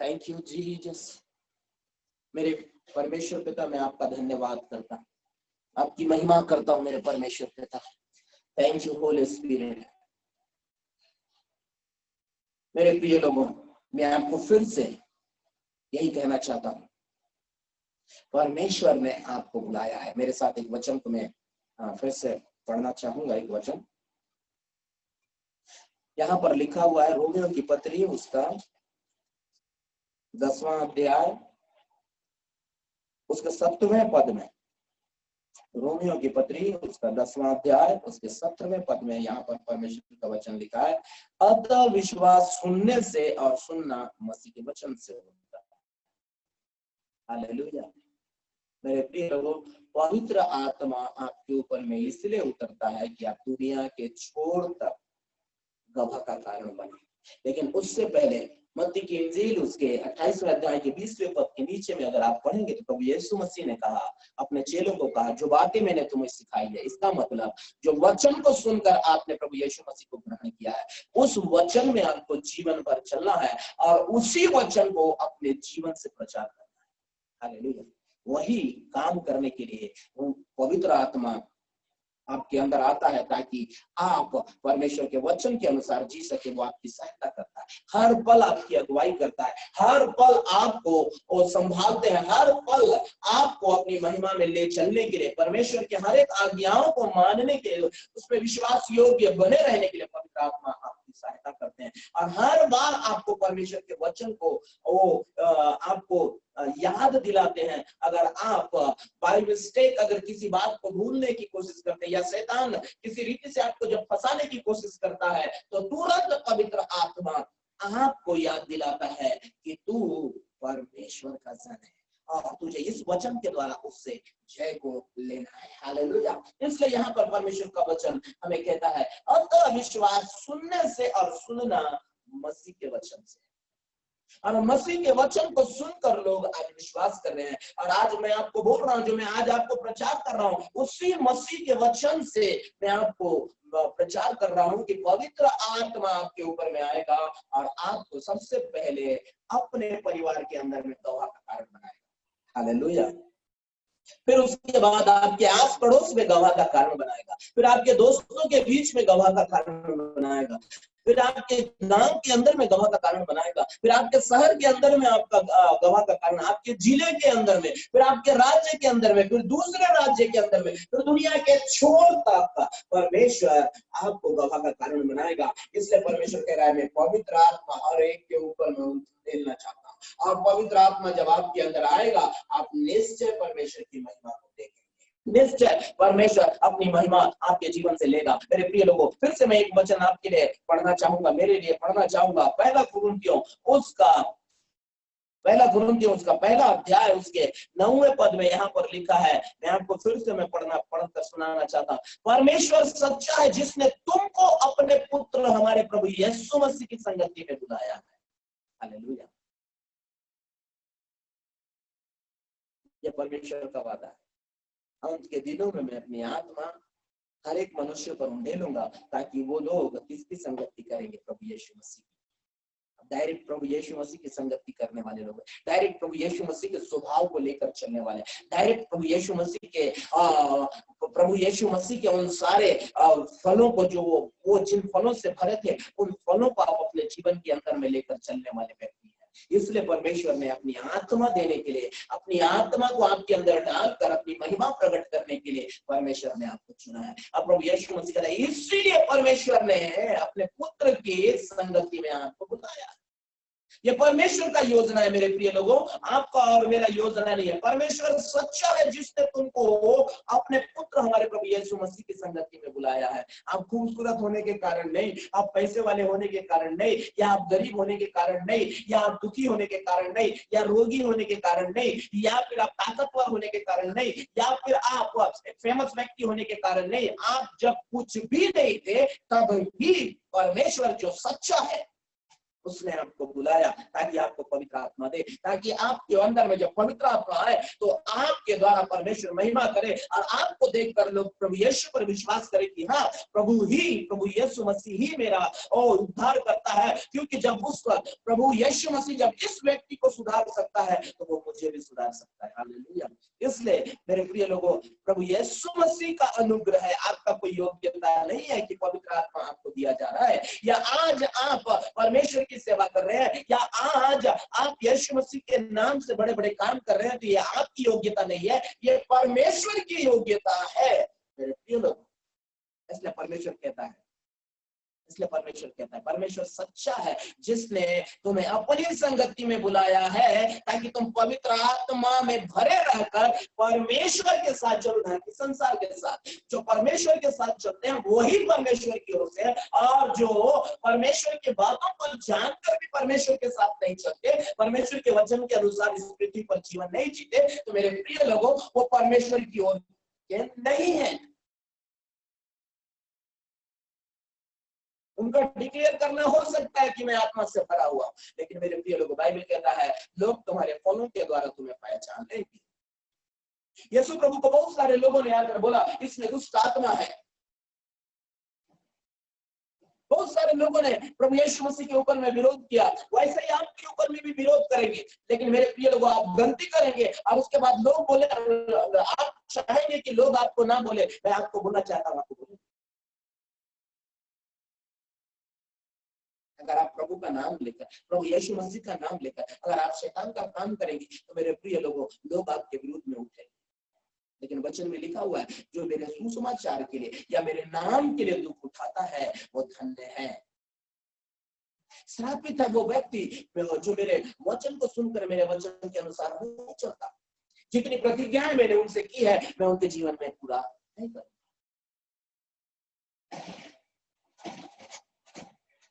thank you Jesus. मेरे परमेश्वर पिता, मैं आपका धन्यवाद करता हूँ, आपकी महिमा करता हूँ मेरे परमेश्वर पिता। Thank you Holi spirit. मेरे प्रिय लोगों, मैं आपको फिर से यही कहना चाहता हूँ, परमेश्वर ने आपको बुलाया है। मेरे साथ एक वचन को मैं फिर से पढ़ना चाहूंगा। एक वचन यहाँ पर लिखा हुआ है, रोमियो की पत्री, उसका 10वां अध्याय, उसके 7वें पद में, रोमियो की पत्री उसका 10वां अध्याय उसके 7वें पद में यहाँ पर परमेश्वर का वचन लिखा है, अतः विश्वास सुनने से और सुनना मसीह के वचन से होता है। हालेलुया। मेरे प्रिय लोगों, पवित्र आत्मा आपके ऊपर में इसलिए उतरता है कि आप दुनिया के छोर तक गवाह का कारण बने। लेकिन उससे पहले मत्ती की इंजील उसके 28वें अध्याय के 20वें पद के नीचे में अगर आप पढ़ेंगे तो प्रभु यीशु मसीह ने कहा, अपने चेलों को कहा, जो बातें मैंने तुम्हें सिखाई है। इसका मतलब जो वचन को सुनकर आपने प्रभु यीशु मसीह को ग्रहण किया है, उस वचन में आपको जीवन भर चलना है और उसी वचन को अपने जीवन से प्रचार करना है। हालेलुया। वही काम करने के लिए वो पवित्र आत्मा आपके अंदर आता है, ताकि आप परमेश्वर के वचन के अनुसार जी सके। वो आपकी सहायता करता है, हर पल आपकी अगुवाई करता है, हर पल आपको संभालते हैं, हर पल आपको अपनी महिमा में ले चलने के लिए, परमेश्वर के हर एक आज्ञाओं को मानने के लिए, उसमें विश्वास योग्य बने रहने के लिए पवित्र आत्मा आपकी सहायता करते करते हैं। और हर बार आपको परमेश्वर के वचन को वो आपको याद दिलाते हैं। अगर आप बाय मिस्टेक अगर किसी बात को भूलने की कोशिश करते हैं या शैतान किसी रीति से आपको जब फंसाने की कोशिश करता है, तो तुरंत पवित्र आत्मा आपको याद दिलाता है कि तू परमेश्वर का सन है और तुझे इस वचन के द्वारा उससे जय को लेना है। हालेलुया। इसलिए यहाँ पर परमेश्वर का वचन हमें कहता है, अतः विश्वास सुनने से और सुनना मसीह के वचन से। और मसीह के वचन को सुनकर लोग आज विश्वास कर रहे हैं। और आज मैं आपको बोल रहा हूं, जो मैं आज आपको प्रचार कर रहा हूं, उसी मसीह के वचन से मैं आपको प्रचार कर रहा हूं कि पवित्र आत्मा आपके ऊपर में आएगा और आपको सबसे पहले अपने परिवार के अंदर में गवाह का कारण बनाएगा। हालेलुया। फिर उसके बाद आपके आस पड़ोस में गवाह का कारण बनाएगा, फिर आपके दोस्तों के बीच में गवाह का कारण बनाएगा, फिर आपके गांव के अंदर में गवाह का कारण बनाएगा, फिर आपके शहर के अंदर में आपका गवाह का कारण, आपके जिले के अंदर में, फिर आपके राज्य के अंदर में, फिर दूसरे राज्य के अंदर में, फिर दुनिया के छोर तक का परमेश्वर आपको गवाह का कारण बनाएगा। इसलिए परमेश्वर कह रहा है, मैं पवित्र आत्मा हर एक के ऊपर में देना चाहता हूँ। और पवित्र आत्मा जब आपके अंदर आएगा, आप निश्चय परमेश्वर की महिमा को देखेंगे, निश्चय परमेश्वर अपनी महिमा आपके जीवन से लेगा। मेरे प्रिय लोगों, फिर से मैं एक वचन आपके लिए पढ़ना चाहूंगा, मेरे लिए पढ़ना चाहूंगा। पहला कुरिन्थियों उसका पहला अध्याय उसके 9वें पद में यहाँ पर लिखा है। मैं आपको फिर से मैं पढ़कर सुनाना चाहता हूँ। परमेश्वर सच्चा है, जिसने तुमको अपने पुत्र हमारे प्रभु यीशु मसीह की संगति में बुलाया है। हालेलुया। यह परमेश्वर का वादा है। अंत के दिनों में मैं अपनी आत्मा हर एक मनुष्य पर उंडेलूंगा, ताकि वो लोग किसकी संगति करेंगे? प्रभु यीशु मसीह की। डायरेक्ट प्रभु यीशु मसीह की संगति करने वाले लोग, डायरेक्ट प्रभु यीशु मसीह के स्वभाव को लेकर चलने वाले, डायरेक्ट प्रभु यीशु मसीह के उन सारे फलों को, जो वो जिन फलों से भरे थे, उन फलों को आप अपने जीवन के अंदर में लेकर चलने वाले व्यक्ति हैं। इसलिए परमेश्वर ने अपनी आत्मा देने के लिए, अपनी आत्मा को आपके अंदर डालकर अपनी महिमा प्रकट करने के लिए परमेश्वर ने आपको चुना है। अब प्रभु यीशु मसीह, इसीलिए परमेश्वर ने अपने पुत्र की संगति में आपको बुलाया। ये परमेश्वर का योजना है मेरे प्रिय लोगों, आपका और मेरा योजना नहीं है। परमेश्वर सच्चा है, जिसने तुमको अपने पुत्र हमारे प्रभु यीशु मसीह की संगति में बुलाया है। आप खूबसूरत होने के कारण नहीं, आप पैसे वाले होने के कारण नहीं, या आप गरीब होने के कारण नहीं, या आप दुखी होने के कारण नहीं, या रोगी होने के कारण नहीं, या फिर आप ताकतवर होने के कारण नहीं, या फिर आप फेमस व्यक्ति होने के कारण नहीं। आप जब कुछ भी नहीं थे, तब भी परमेश्वर जो सच्चा है उसने आपको बुलाया, ताकि आपको पवित्र आत्मा दे, ताकि आपके अंदर में जब पवित्र आत्मा आए तो आपके द्वारा परमेश्वर महिमा करे और आपको देखकर लोग प्रभु यीशु पर विश्वास करें कि हाँ, प्रभु यीशु मसीह ही मेरा उद्धार करता है। क्योंकि जब उस प्रभु यीशु मसीह जब इस व्यक्ति को सुधार सकता है, तो वो मुझे भी सुधार सकता है। हालेलुया। इसलिए मेरे प्रिय लोगों, प्रभु यीशु मसीह का अनुग्रह है, आपका कोई योग्यता नहीं है कि पवित्र आत्मा आपको दिया जा रहा है, या आज आप परमेश्वर की सेवा कर रहे हैं, या आज आप यीशु मसीह के नाम से बड़े बड़े काम कर रहे हैं, तो ये आपकी योग्यता नहीं है, ये परमेश्वर की योग्यता है मेरे प्रिय लोग। इसलिए परमेश्वर कहता है, परमेश्वर सच्चा है, जिसने तुम्हें अपनी संगति में बुलाया है, ताकि तुम पवित्र आत्मा में भरे रहकर परमेश्वर के साथ चलो, ना कि संसार के साथ। जो परमेश्वर के साथ चलते हैं वही परमेश्वर की ओर से, और जो परमेश्वर की बातों को जानकर भी परमेश्वर के साथ नहीं चलते, परमेश्वर के वचन के अनुसार इस पृथ्वी पर जीवन नहीं जीते, तो मेरे प्रिय लोगों, वो परमेश्वर की ओर नहीं है। उनका डिक्लेयर करना हो सकता है कि मैं आत्मा से भरा हुआ, लेकिन मेरे प्रिय लोगों, बाइबल कहता है लोग तुम्हारे फलों के द्वारा तुम्हें पहचान लेंगे। यीशु प्रभु को बहुत सारे लोगों ने आकर बोला, इसमें दुष्ट आत्मा है। बहुत सारे लोगों ने प्रभु यीशु मसीह के ऊपर में विरोध किया, वैसे ही आपके ऊपर में भी विरोध करेंगे। लेकिन मेरे प्रिय लोगों, आप गलती करेंगे और उसके बाद लोग बोले, आप चाहेंगे कि लोग आपको ना बोले। मैं आपको बोलना चाहता हूँ, आपको बोले, अगर आप प्रभु का नाम लेकर, प्रभु यीशु मसीह का नाम लेकर अगर आप शैतान का काम करेंगे, तो मेरे प्रिय लोगों, लोग आपके विरुद्ध में उठेंगे। लेकिन वचन में लिखा हुआ है, जो मेरे सुसमाचार के लिए या मेरे नाम के लिए दुख उठाता है, वो धन्य है। श्रापित है वो व्यक्ति जो मेरे वचन को सुनकर मेरे वचन के अनुसार नहीं चलता। जितनी प्रतिज्ञाएं मैंने उनसे की है मैं उनके जीवन में पूरा नहीं करूंगा।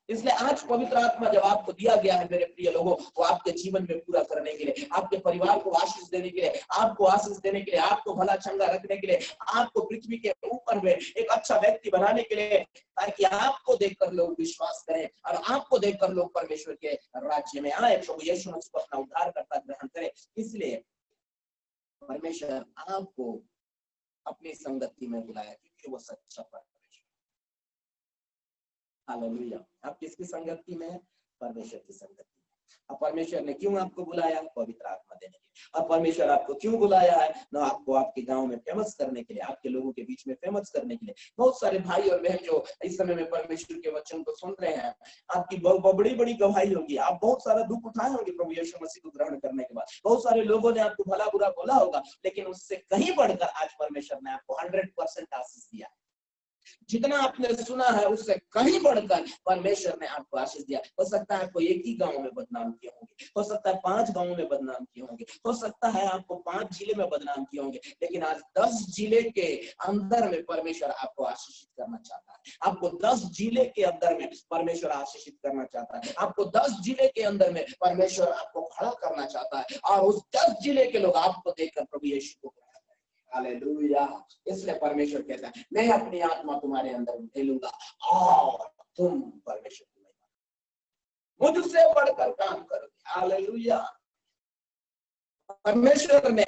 इसलिए आज पवित्र आत्मा जब आपको दिया गया है मेरे प्रिय लोगों, वो आपके जीवन में पूरा करने के लिए, आपके परिवार को आशीष देने के लिए, आपको आशीष देने के लिए, आपको भला चंगा रखने के लिए, आपको पृथ्वी के ऊपर में एक अच्छा व्यक्ति बनाने के लिए, ताकि आपको देखकर लोग विश्वास करें और आपको देखकर लोग परमेश्वर के राज्य में आए, प्रभु यीशु मसीह को अपना उद्धारकर्ता ग्रहण करें। इसलिए परमेश्वर आपको अपनी संगति में बुलाया क्योंकि वो सच्चा परमेश्वर। हालेलुया। आप किसकी संगति में हैं? परमेश्वर की संगति में। अब परमेश्वर ने क्यों आपको बुलाया? पवित्र आत्मा देने के लिए। अब परमेश्वर आपको क्यों बुलाया है? ना आपको आपके गांव में फेमस करने के लिए, आपके लोगों के बीच में फेमस करने के लिए। बहुत सारे भाई और बहन जो इस समय में परमेश्वर के वचन को सुन रहे हैं, आपकी बड़ी बड़ी गवाही होगी। आप बहुत सारा दुख उठाए होंगे प्रभु यीशु मसीह को ग्रहण करने के बाद। बहुत सारे लोगों ने आपको भला बुरा बोला होगा, लेकिन उससे कहीं बढ़कर आज परमेश्वर ने आपको 100% आशीष दिया। जितना आपने सुना है उससे कहीं बढ़कर परमेश्वर ने आपको आशीष दिया। हो सकता है आपको एक ही गांव में बदनाम किए होंगे, हो सकता है 5 गांव में बदनाम किए होंगे, हो सकता है आपको 5 जिले में बदनाम किए होंगे, लेकिन आज 10 जिले के अंदर में परमेश्वर आपको आशीषित करना चाहता है। आपको 10 जिले के अंदर में परमेश्वर आशीषित करना चाहता है। आपको 10 जिले के अंदर में परमेश्वर आपको खड़ा करना चाहता है और उस 10 जिले के लोग आपको देखकर प्रभु यीशु को हालेलुया। इसलिए परमेश्वर कहता है मैं अपनी आत्मा तुम्हारे अंदर ढेलूंगा और तुम परमेश्वर की महिमा मुझसे बढ़कर काम करोगे। हालेलुया। परमेश्वर ने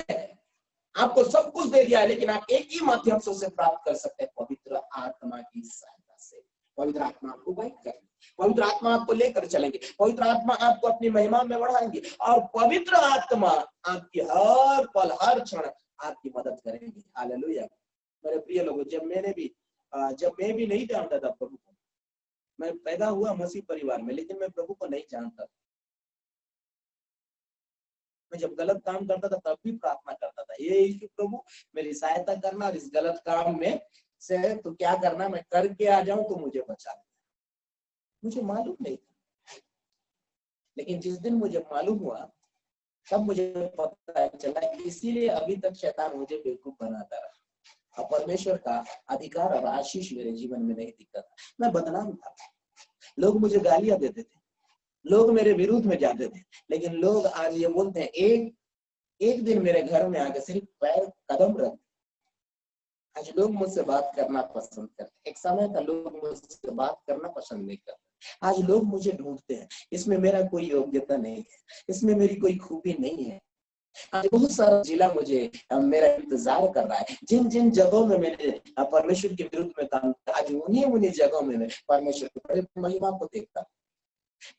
आपको सब कुछ दे दिया है, लेकिन आप एक ही माध्यम से उसे प्राप्त कर सकते हैं, पवित्र आत्मा की सहायता से। पवित्र आत्मा आपको गाइड करेंगे, पवित्र आत्मा आपको लेकर चलेंगे, पवित्र आत्मा आपको अपनी महिमा में बढ़ाएंगे और पवित्र आत्मा आपकी हर पल हर क्षण आपकी मदद करेंगे। हालेलुया। मेरे प्रिय लोगों, जब मैं भी नहीं जानता था प्रभु को, मैं पैदा हुआ मसीह परिवार में, लेकिन मैं प्रभु को नहीं जानता। मैं जब गलत काम करता था तब भी प्रार्थना करता था, ये यीशु प्रभु मेरी सहायता करना और इस गलत काम में से तो क्या करना, मैं करके आ जाऊं तो मुझे बचा लेना। मुझे मालूम नहीं था, लेकिन जिस दिन मुझे मालूम हुआ तब मुझे पता चला, इसीलिए अभी तक शैतान मुझे बेवकूफ बनाता रहा। परमेश्वर का अधिकार और आशीष मेरे जीवन में नहीं दिखता था। मैं बदनाम था, लोग मुझे गालियां देते थे, लोग मेरे विरुद्ध में जाते थे, लेकिन लोग आज ये बोलते हैं एक दिन मेरे घर में आके सिर्फ पैर कदम रख। आज लोग मुझसे बात करना पसंद करते। एक समय था लोग मुझसे बात करना पसंद नहीं करते। आज लोग मुझे ढूंढते हैं, इसमें मेरा कोई योग्यता नहीं है, इसमें मेरी कोई खूबी नहीं है। आज बहुत सारा जिला मुझे मेरा इंतजार कर रहा है। जिन जिन जगहों में मैंने परमेश्वर के विरुद्ध में काम किया, आज उन्हीं जगहों में मैं परमेश्वर की बड़ी महिमा को देखता।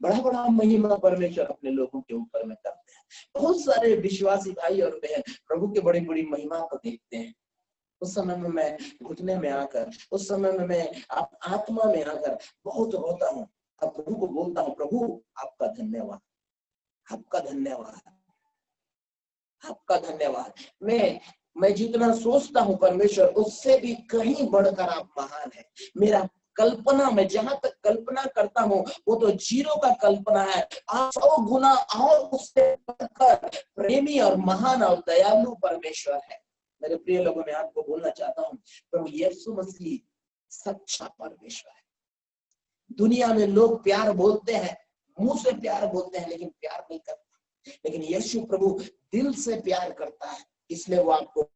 बड़ा बड़ा महिमा परमेश्वर अपने लोगों के ऊपर में करते हैं। बहुत सारे विश्वासी भाई और बहन प्रभु के बड़ी बड़ी महिमा को देखते हैं। उस समय में मैं घुटने में आकर, उस समय में मैं आत्मा में आकर बहुत रोता हूँ और प्रभु को बोलता हूँ, प्रभु आपका धन्यवाद, आपका धन्यवाद, आपका धन्यवाद। मैं जितना सोचता हूँ परमेश्वर, उससे भी कहीं बढ़कर आप महान है। मेरा कल्पना में जहां तक कल्पना करता हूँ वो तो 0 का कल्पना है। 100 गुना और उससे बढ़कर प्रेमी और महान और दयालु परमेश्वर है। मेरे प्रिय लोगों, मैं आपको बोलना चाहता हूँ, प्रभु यीशु मसीह सच्चा परमेश्वर है। दुनिया में लोग प्यार बोलते हैं, मुंह से प्यार बोलते हैं, लेकिन प्यार नहीं करते। लेकिन यीशु प्रभु दिल से प्यार करता है, इसलिए वो आपको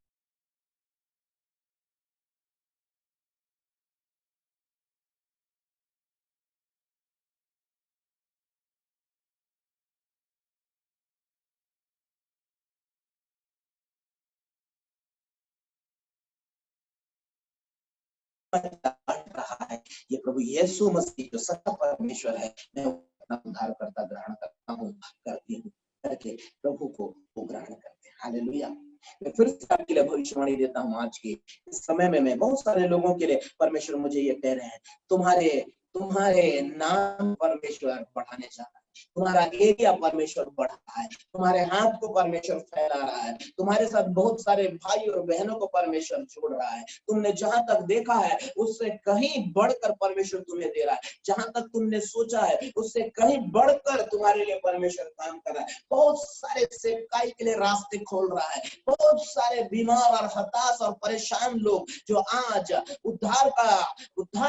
रहा है। ये प्रभु यीशु मसीह जो सच्चा परमेश्वर है, मैं अपना उद्धार करता ग्रहण करता हूँ, करती हूँ करके प्रभु को वो ग्रहण करते हैं। हालेलुया। मैं फिर से आपके लिए भविष्यवाणी देता हूँ। आज के इस समय में मैं बहुत सारे लोगों के लिए परमेश्वर मुझे ये कह रहे हैं, तुम्हारे नाम परमेश्वर बढ़ाने जा रहा है, तुम्हारा एरिया परमेश्वर बढ़ा है, तुम्हारे हाथ को परमेश्वर फैला रहा है, तुम्हारे साथ बहुत सारे भाई और बहनों को परमेश्वर जोड़ रहा है। तुमने जहां तक देखा है उससे कहीं बढ़कर परमेश्वर तुम्हें दे रहा है, जहां तक तुमने सोचा है उससे कहीं बढ़कर तुम्हारे लिए परमेश्वर काम कर रहा है। बहुत सारे सेवकाई के लिए रास्ते खोल रहा है। बहुत सारे बीमार और हताश और परेशान लोग जो आज उद्धार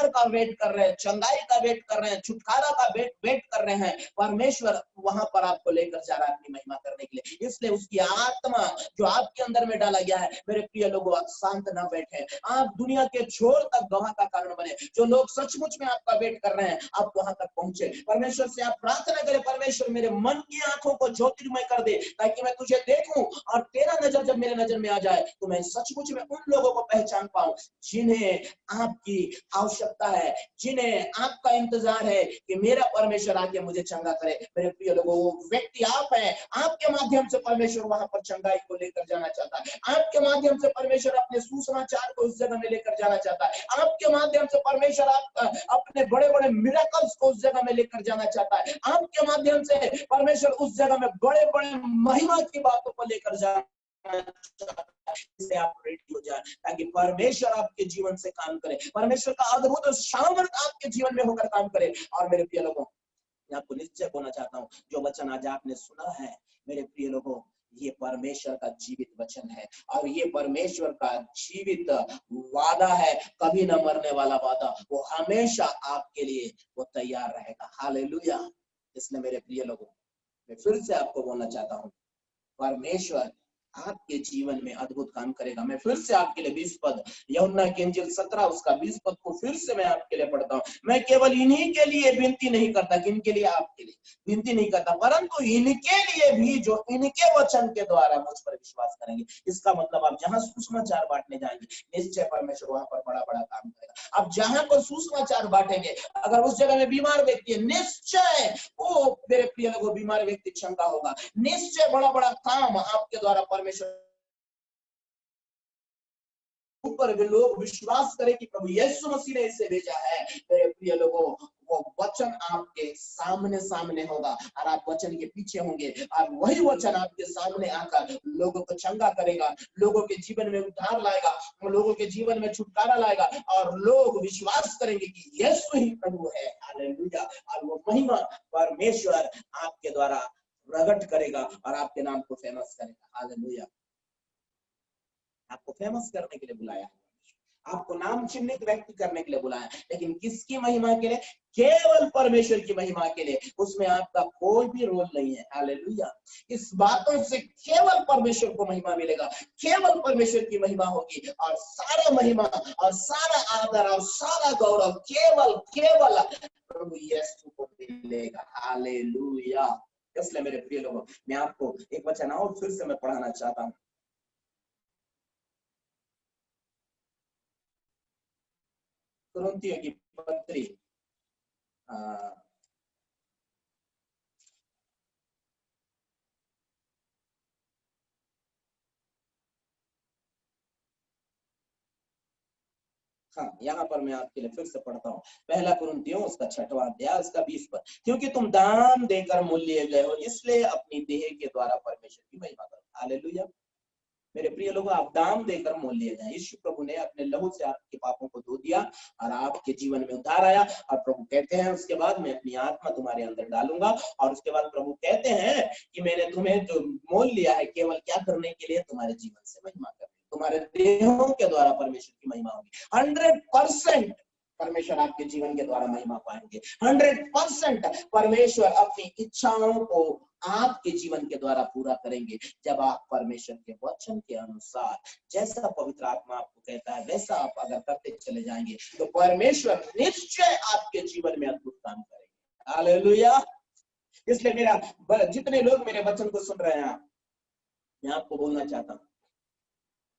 का वेट कर रहे हैं, चंगाई का वेट कर रहे हैं, छुटकारा का वेट कर रहे हैं, परमेश्वर वहां पर आपको लेकर जा रहा है अपनी महिमा करने के लिए। इसलिए उसकी आत्मा जो आपके अंदर में डाला गया है, मेरे प्रिय लोगों, आप शांत ना बैठे, आप दुनिया के छोर तक गवाह का कारण बने। जो लोग सचमुच में आपका वेट कर रहे हैं, आप वहां तक पहुंचे। परमेश्वर से आप प्रार्थना करें, परमेश्वर मेरे मन की आंखों को ज्योतिर्मय कर दे, ताकि मैं तुझे देखूं और तेरा नजर जब मेरे नजर में आ जाए तो मैं सचमुच में उन लोगों को पहचान पाऊं जिन्हें आपकी आवश्यकता है, जिन्हें आपका इंतजार है कि मेरा परमेश्वर आके मुझे चंगा करे। मेरे प्रिय लोगों, वो व्यक्ति आप हैं। आपके माध्यम से परमेश्वर वहां पर चंगाई को लेकर जाना चाहता है। आपके माध्यम से परमेश्वर अपने सुसमाचार को उस जगह में लेकर जाना चाहता है। आपके माध्यम से परमेश्वर अपने बड़े बड़े मिरेकल्स को उस जगह में लेकर जाना चाहता है। आपके माध्यम से परमेश्वर उस जगह में बड़े बड़े महिमा की बातों को लेकर जाना से आप रेडी हो जाए, ताकि परमेश्वर आपके जीवन से काम करे, परमेश्वर का अद्भुत सामर्थ्य आपके जीवन में होकर काम करे। और मेरे प्रिय लोगों, मैं आपको निश्चय बोलना चाहता हूँ, जो वचन आज आपने सुना है मेरे प्रिय लोगों, ये परमेश्वर का जीवित वचन है, और ये परमेश्वर का जीवित वादा है, कभी न मरने वाला वादा। वो हमेशा आपके लिए वो तैयार रहेगा। हालेलुया। इसलिए मेरे प्रिय लोगों, मैं फिर से आपको बोलना चाहता हूँ, परमेश्वर आपके जीवन में अद्भुत काम करेगा। मैं फिर से आपके लिए 20 पद, यूहन्ना की इंजील 17 उसका 20 पद को फिर से मैं आपके लिए पढ़ता हूँ। मैं केवल इन्हीं के लिए विनती नहीं करता, कि इनके लिए, आपके लिए विनती नहीं करता, परंतु इनके लिए भी जो इनके वचन के द्वारा मुझ पर विश्वास करेंगे। इसका मतलब आप जहां सुसमाचार बांटने जाएंगे, निश्चय परमेश्वर वहां पर बड़ा बड़ा काम करेगा। आप जहां पर सुसमाचार बांटेंगे, अगर उस जगह में बीमार व्यक्ति है, निश्चय वो मेरे प्रिय लोगों बीमार व्यक्ति चंगा होगा। निश्चय बड़ा बड़ा काम आपके द्वारा परमेश्वर ऊपर भी लोग विश्वास करें कि प्रभु यीशु मसीह ने इसे भेजा है। मेरे प्रिय लोगों, वो वचन आपके सामने सामने होगा और आप वचन के पीछे होंगे, और वही वचन आपके सामने आकर लोगों को चंगा करेगा, लोगों के जीवन में उद्धार लाएगा, लोगों के जीवन में छुटकारा लाएगा, और लोग विश्वास करेंगे कि यीशु ही प्रभु है। हालेलुया। और वो महिमा परमेश्वर आपके द्वारा प्रकट करेगा और आपके नाम को फेमस करेगा। हालेलुया। आपको फेमस करने के लिए बुलाया है, आपको नाम चिन्हित व्यक्ति करने के लिए बुलाया है, लेकिन किसकी महिमा के लिए? केवल परमेश्वर की महिमा के लिए। उसमें आपका कोई भी रोल नहीं है। हालेलुया। इस बातों से केवल परमेश्वर को महिमा मिलेगा, केवल परमेश्वर की महिमा होगी, और सारा महिमा और सारा आदर और सारा गौरव केवल केवल प्रभु यीशु को मिलेगा। हालेलुया। इसलिए मेरे प्रिय लोगों, मैं आपको एक वचन और फिर से मैं पढ़ाना चाहता हूँ। कुरिन्थियों की पत्री हाँ, यहाँ पर मैं आपके लिए फिर से पढ़ता हूँ। पहला कुरिन्थियों उसका 6वां अध्याय उसका 20 पद। क्योंकि तुम दान देकर मूल्य लिए गए हो, इसलिए अपनी देह के द्वारा परमेश्वर की महिमा करो। हालेलुया। मेरे प्रिय लोगों, आप दाम देकर मोल लिए गए। यीशु प्रभु ने अपने लहू से आपके पापों को धो दिया और आपके जीवन में उद्धार आया। और प्रभु कहते हैं उसके बाद मैं अपनी आत्मा तुम्हारे अंदर डालूंगा, और उसके बाद प्रभु कहते हैं कि मैंने तुम्हें जो मोल लिया है केवल क्या करने के लिए? तुम्हारे जीवन से महिमा करने, तुम्हारे देहों के द्वारा परमेश्वर की महिमा होगी। 100% परमेश्वर आपके जीवन के द्वारा महिमा पाएंगे। 100% परमेश्वर अपनी इच्छाओं को आपके जीवन के द्वारा पूरा करेंगे, जब आप परमेश्वर के वचन के अनुसार जैसा पवित्र आत्मा आपको कहता है वैसा आप अगर करते चले जाएंगे, तो परमेश्वर निश्चय आपके जीवन में अद्भुत काम करेंगे। हालेलुया। इसलिए मेरा जितने लोग मेरे वचन को सुन रहे हैं, मैं आपको बोलना चाहता हूँ,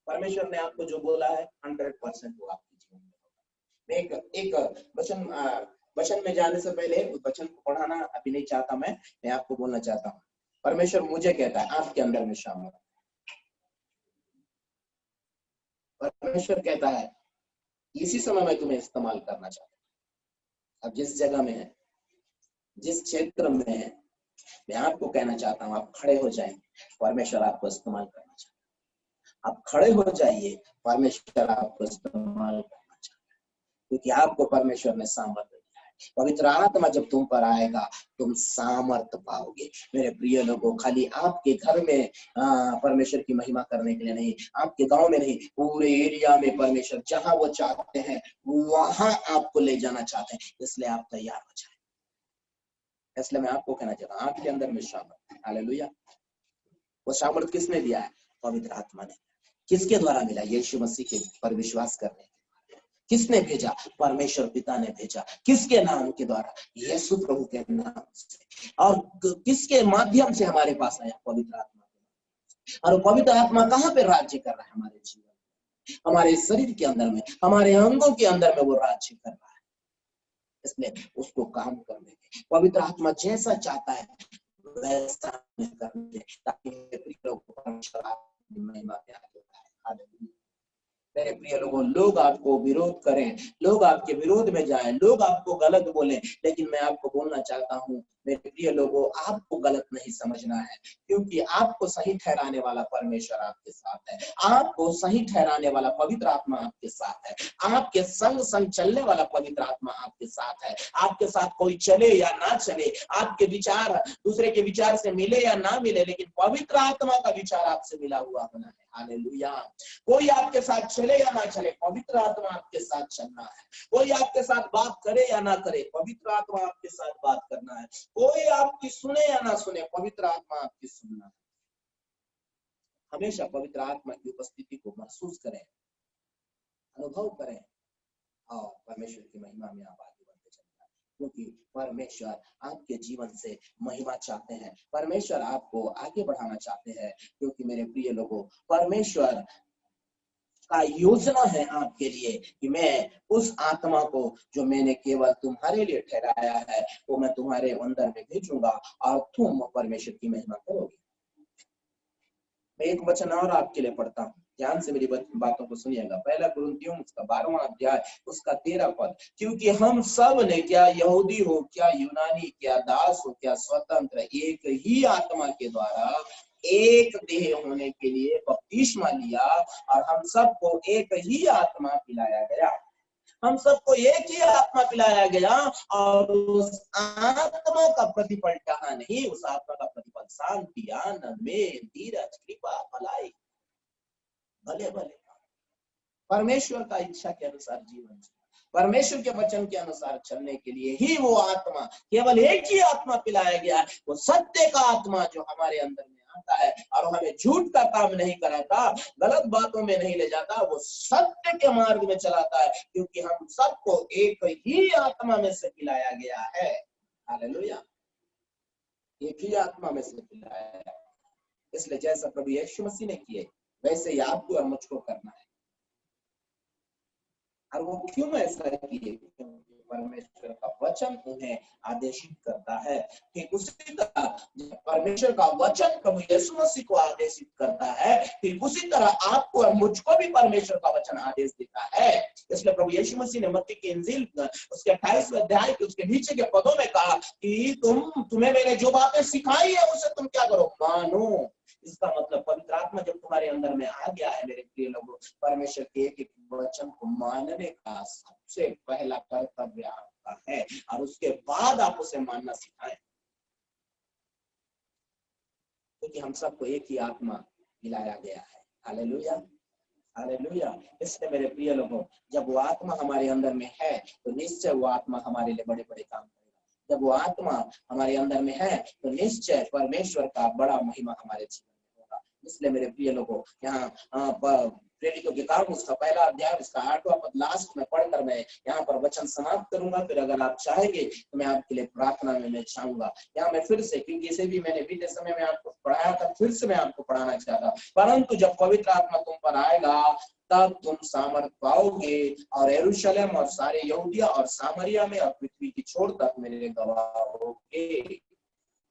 परमेश्वर ने आपको जो बोला है 100% वो आपके जीवन में होगा। एक वचन में जाने से पहले उस वचन को पढ़ाना अभी नहीं चाहता। मैं आपको बोलना चाहता हूँ, परमेश्वर मुझे कहता है आपके अंदर में शामिल। परमेश्वर कहता है इसी समय मैं तुम्हें इस्तेमाल करना चाहता हूँ। अब जिस जगह में है, जिस क्षेत्र में है, मैं आपको कहना चाहता हूँ, आप खड़े हो जाएं, परमेश्वर आपको इस्तेमाल करना चाहता है। आप खड़े हो जाइए, परमेश्वर आपको इस्तेमाल करना चाहता है, क्योंकि आपको परमेश्वर ने सामर्थ्य दिया है। पवित्र आत्मा जब तुम पर आएगा, तुम सामर्थ्य पाओगे। मेरे प्रिय लोगों, खाली आपके घर में परमेश्वर की महिमा करने के लिए नहीं, आपके गांव में नहीं, पूरे एरिया में परमेश्वर जहां वो चाहते हैं वहां आपको ले जाना चाहते हैं। इसलिए आप तैयार हो जाए। इसलिए मैं आपको कहना चाहता हूँ, आपके अंदर में सामर्थ्य, हालेलुया। वो सामर्थ्य किसने दिया है? पवित्र आत्मा ने। किसके द्वारा मिला? यीशु मसीह के पर विश्वास करने। किसने भेजा? परमेश्वर पिता ने भेजा। किसके नाम के द्वारा? यीशु प्रभु के नाम से। और किसके माध्यम से हमारे पास आया? पवित्र आत्मा। और पवित्र आत्मा कहाँ पे राज्य कर रहा है? हमारे जीवन, हमारे शरीर के अंदर में, हमारे अंगों के अंदर में वो राज्य कर रहा है। इसलिए उसको काम करने दे। पवित्र आत्मा जैसा चाहता है वैसा करने दे, ताकि महिमा में आगे। मेरे प्रिय लोगों, लोग आपको विरोध करें, लोग आपके विरोध में जाएं, लोग आपको गलत बोलें, लेकिन मैं आपको बोलना चाहता हूं मेरे प्रिय लोगों, आपको गलत नहीं समझना है, क्योंकि आपको सही ठहराने वाला परमेश्वर आपके साथ है। आपको सही ठहराने वाला पवित्र आत्मा आपके साथ है। आपके संग संग चलने वाला पवित्र आत्मा आपके साथ है। आपके साथ कोई चले या ना चले, आपके विचार दूसरे के विचार से मिले या ना मिले, लेकिन पवित्र आत्मा का विचार आपसे मिला हुआ होना है। हालेलुया। कोई आपके साथ चले या ना चले, पवित्र आत्मा आपके साथ चलना है। कोई आपके साथ बात करे या ना करे, पवित्र आत्मा आपके साथ बात करना है। कोई आपकी सुने या ना सुने, पवित्र आत्मा आपकी सुनना है। हमेशा पवित्र आत्मा की उपस्थिति को महसूस करें, अनुभव करें, और परमेश्वर की महिमा में आप आगे बढ़ते चलते हैं, क्योंकि परमेश्वर आपके जीवन से महिमा चाहते हैं। परमेश्वर आपको आगे बढ़ाना चाहते हैं, क्योंकि मेरे प्रिय लोगों, परमेश्वर का योजना है आपके लिए कि मैं उस आत्मा को जो मैंने केवल तुम्हारे लिए ठहराया है, वो मैं तुम्हारे अंदर में भेजूंगा और तुम परमेश्वर की महिमा करोगे। मैं एक वचन और आपके लिए पढ़ता हूँ, ध्यान से मेरी बातों को सुनिएगा। पहला कुरिन्थियों उसका 12वां अध्याय उसका 13 पद। क्योंकि हम सब ने, क्या यहूदी हो, क्या यूनानी, क्या दास हो, क्या स्वतंत्र, एक ही आत्मा के द्वारा एक देह होने के लिए बपतिस्मा लिया, और हम सबको एक ही आत्मा पिलाया गया। हम सबको एक ही आत्मा पिलाया गया, और उस आत्मा का प्रतिफल कहा नहीं, उस आत्मा का प्रतिफल शांति, आनंद, मेल, धीरज, कृपा, भलाई, भले भले परमेश्वर का इच्छा के अनुसार जीवन, परमेश्वर के वचन के अनुसार चलने के लिए ही वो आत्मा, केवल एक ही आत्मा पिलाया गया है। वो सत्य का आत्मा जो हमारे अंदर में आता है और हमें झूठ का काम नहीं कराता, गलत बातों में नहीं ले जाता, वो सत्य के मार्ग में चलाता है, क्योंकि हम सबको एक ही आत्मा में से पिलाया गया है। हालेलुया। एक ही आत्मा में से पिलाया है। इसलिए जैसा प्रभु यीशु मसीह ने किए, वैसे ही आपको और मुझको करना है। और वो क्यों ऐसा किए? क्योंकि परमेश्वर का वचन उन्हें आदेशित करता है। ठीक उसी तरह परमेश्वर का वचन प्रभु यीशु मसीह को आदेशित करता है, ठीक उसी तरह आपको और मुझको भी परमेश्वर का वचन आदेश देता है। इसलिए प्रभु यीशु मसीह ने मत्ती की इंजील उसके 28वें अध्याय के उसके नीचे के पदों में कहा कि तुम्हें मैंने जो बातें सिखाई है उसे तुम क्या करो? मानो। इसका मतलब पवित्र आत्मा जब तुम्हारे अंदर में आ गया है मेरे प्रिय लोगों, परमेश्वर के एक एक वचन को मानने का सबसे पहला कर्तव्य आपका है, और उसके बाद आप उसे मानना सिखाएं, क्योंकि हम सबको एक ही आत्मा मिलाया गया है। Hallelujah, hallelujah. इसलिए मेरे प्रिय लोगों, जब वो आत्मा हमारे अंदर में है तो निश्चय वो आत्मा हमारे लिए बड़े बड़े काम करेगा। जब वो आत्मा हमारे अंदर में है तो निश्चय परमेश्वर का बड़ा महिमा हमारे जीवन में होगा। इसलिए मेरे प्रिय लोगों, यहाँ प्रेरितों के काम उसका पहला अध्याय उसका 8वां पद लास्ट में पढ़कर मैं यहाँ पर वचन समाप्त करूंगा। फिर अगर आप चाहेंगे तो मैं आपके लिए प्रार्थना में मैं चाहूंगा। यहाँ मैं फिर से, क्योंकि इसे भी मैंने बीते समय में आपको पढ़ाया था, फिर से मैं आपको पढ़ाना चाहता। परंतु जब पवित्र आत्मा तुम पर आएगा तब तुम सामर्थ पाओगे, और यरूशलेम और सारे यहूदिया और सामरिया में और पृथ्वी की छोर तक मेरे गवाह होगे।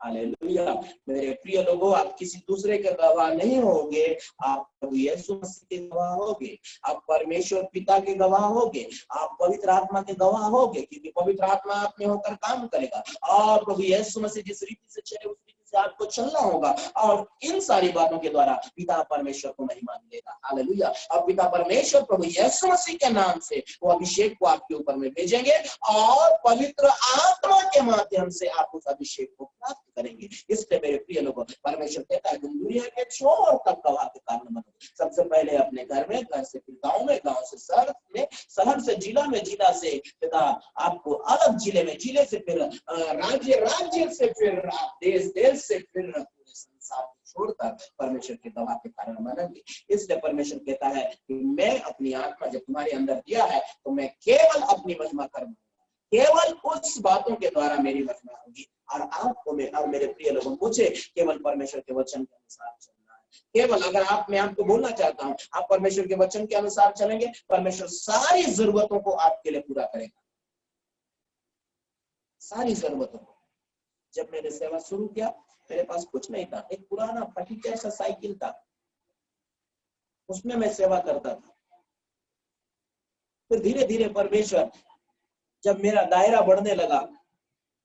हालेलुया। मेरे प्रिय लोगों, आप किसी दूसरे के गवाह नहीं होगे, आप प्रभु यीशु मसीह के गवाह होगे, आप परमेश्वर पिता के गवाह होगे, आप पवित्र आत्मा के गवाह होगे, क्योंकि पवित्र आत्मा आप में होकर काम करेगा और प्रभु यीशु मसीह जिस रीति से चले उस रीति से आपको चलना होगा और इन सारी बातों के द्वारा पिता परमेश्वर को महिमा मिलेगा। हालेलुया। अब पिता परमेश्वर प्रभु यीशु मसीह के नाम से वो अभिषेक को आपके ऊपर में भेजेंगे और पवित्र आत्मा के माध्यम से आप उस अभिषेक को प्राप्त करेंगे। इसलिए मेरे प्रिय लोगों, परमेश्वर कहता है तुम दुनिया के छोर तक गवाह के कारण बनो। सबसे पहले अपने घर में, घर से फिर गांव में, गांव से शहर में, शहर से जिला में, जिला से पिता आपको अलग जिले में, जिले से फिर राज्य, राज्य से फिर आप देश, देश से फिर पूरे संसार को छोड़कर परमेश्वर के गवाह के कारण बनेंगे। इसलिए परमेश्वर कहता है कि मैं अपनी आत्मा जब तुम्हारे अंदर दिया है तो मैं केवल अपनी महिमा करूंगा, केवल उस बातों के द्वारा मेरी महिमा होगी। और आपको में और मेरे प्रिय लोगों, मुझे केवल परमेश्वर के वचन के अनुसार चलना है। केवल अगर मैं आपको बोलना चाहता हूँ, आप परमेश्वर के वचन के अनुसार चलेंगे, परमेश्वर सारी जरूरतों को आपके लिए पूरा करेगा, सारी जरूरतों को। जब मैंने सेवा शुरू किया मेरे पास कुछ नहीं था, एक पुराना फटीचा सा साइकिल था, उसमें मैं सेवा करता था। फिर धीरे धीरे परमेश्वर जब मेरा दायरा बढ़ने लगा,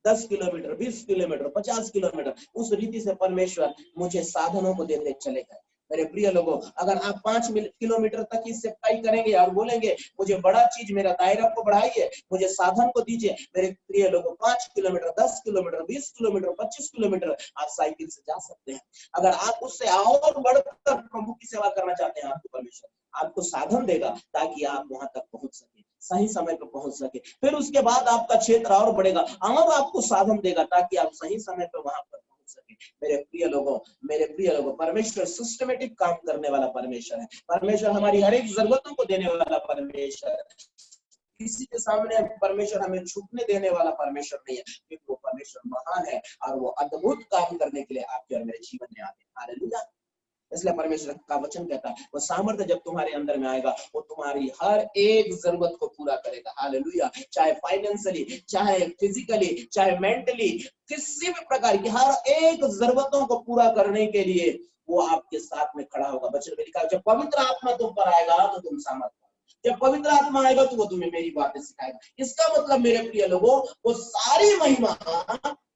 10 किलोमीटर, 20 किलोमीटर, 50 किलोमीटर, उस रीति से परमेश्वर मुझे साधनों को देते चले गए। मेरे प्रिय लोगों, अगर आप 5 किलोमीटर तक की सेवकाई करेंगे और बोलेंगे मुझे बड़ा चीज, मेरा दायरा को बढ़ाइए, मुझे साधन को दीजिए, मेरे प्रिय लोगों 5 किलोमीटर, 10 किलोमीटर, 20 किलोमीटर, 25 किलोमीटर आप साइकिल से जा सकते हैं। अगर आप उससे और बढ़कर प्रभु की सेवा करना चाहते हैं, आपको परमेश्वर आपको साधन देगा ताकि आप वहां तक पहुंच सके, सही समय पर पहुंच सके। फिर उसके बाद आपका क्षेत्र और बढ़ेगा, अब आपको साधन देगा ताकि आप सही समय पर वहां पर पहुंच सके। मेरे प्रिय लोगों, परमेश्वर सिस्टमेटिक काम करने वाला परमेश्वर है। परमेश्वर हमारी हर एक जरूरतों को देने वाला परमेश्वर है। किसी के सामने परमेश्वर हमें छुपने देने वाला परमेश्वर नहीं है, क्योंकि वो परमेश्वर महान है और वो अद्भुत काम करने के लिए आपके और मेरे जीवन में आते हैं। हालेलुया। इसलिए परमेश्वर का वचन कहता है वो सामर्थ्य जब तुम्हारे अंदर में आएगा वो तुम्हारी हर एक जरूरत को पूरा करेगा। हालेलुया। चाहे फाइनेंशियली, चाहे फिजिकली, चाहे मेंटली, किसी भी प्रकार की हर एक जरूरतों को पूरा करने के लिए वो आपके साथ में खड़ा होगा। वचन में लिखा है जब पवित्र आत्मा तुम पर आएगा तो तुम सामर्थ्य, जब पवित्र आत्मा आएगा तो वो तुम्हें मेरी बातें सिखाएगा। इसका मतलब मेरे प्रिय लोगों, वो सारी महिमा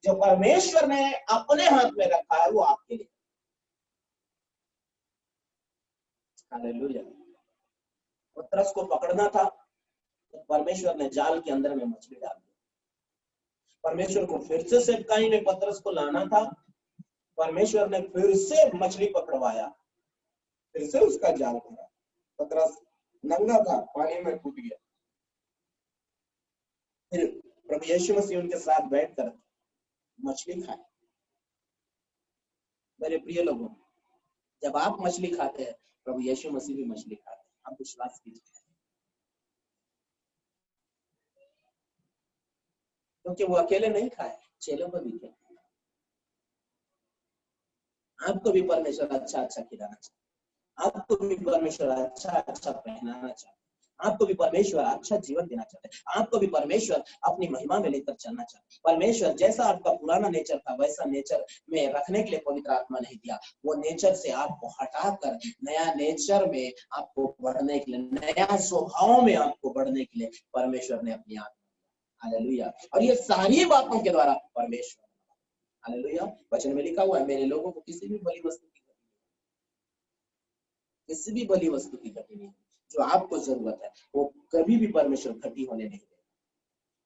जो परमेश्वर ने अपने हाथ में रखा है वो आपके लिए। हालेलुया। पतरस को पकड़ना था तो परमेश्वर ने जाल के अंदर में मछली डाल दी। परमेश्वर को फिर से सेवकाई में पतरस को लाना था, परमेश्वर ने फिर से मछली पकड़वाया, फिर से उसका जाल भरा। पतरस नंगा था, पानी में कूद गया। फिर प्रभु यीशु मसीह उनके साथ बैठकर मछली खाए। मेरे प्रिय लोगों, जब आप मछली खाते हैं प्रभु यीशु मसीह भी मछली खाते हैं। आप विश्वास कीजिए, क्योंकि वो अकेले नहीं खाए, चेलों को भी खिलाए। आपको भी परमेश्वर अच्छा अच्छा खिलाना चाहते, आपको भी परमेश्वर अच्छा अच्छा पहनाना चाहते, आपको भी परमेश्वर अच्छा जीवन देना चाहते हैं, आपको भी परमेश्वर अपनी महिमा में लेकर चलना चाहते। परमेश्वर जैसा आपका पुराना नेचर था वैसा नेचर में रखने के लिए पवित्र आत्मा नहीं दिया, वो नेचर से आपको हटाकर नया नेचर में आपको बढ़ने के लिए, नया स्वभाव में आपको बढ़ने के लिए परमेश्वर ने अपनी आत्मा। हालेलुया। और ये सारी बातों के द्वारा परमेश्वर। हालेलुया। वचन में लिखा हुआ है मेरे लोगों को किसी भी बली वस्तु की घटी नहीं, किसी भी बली वस्तु की घटी नहीं, जो आपको जरूरत है वो कभी भी परमेश्वर घटी होने नहीं देगा।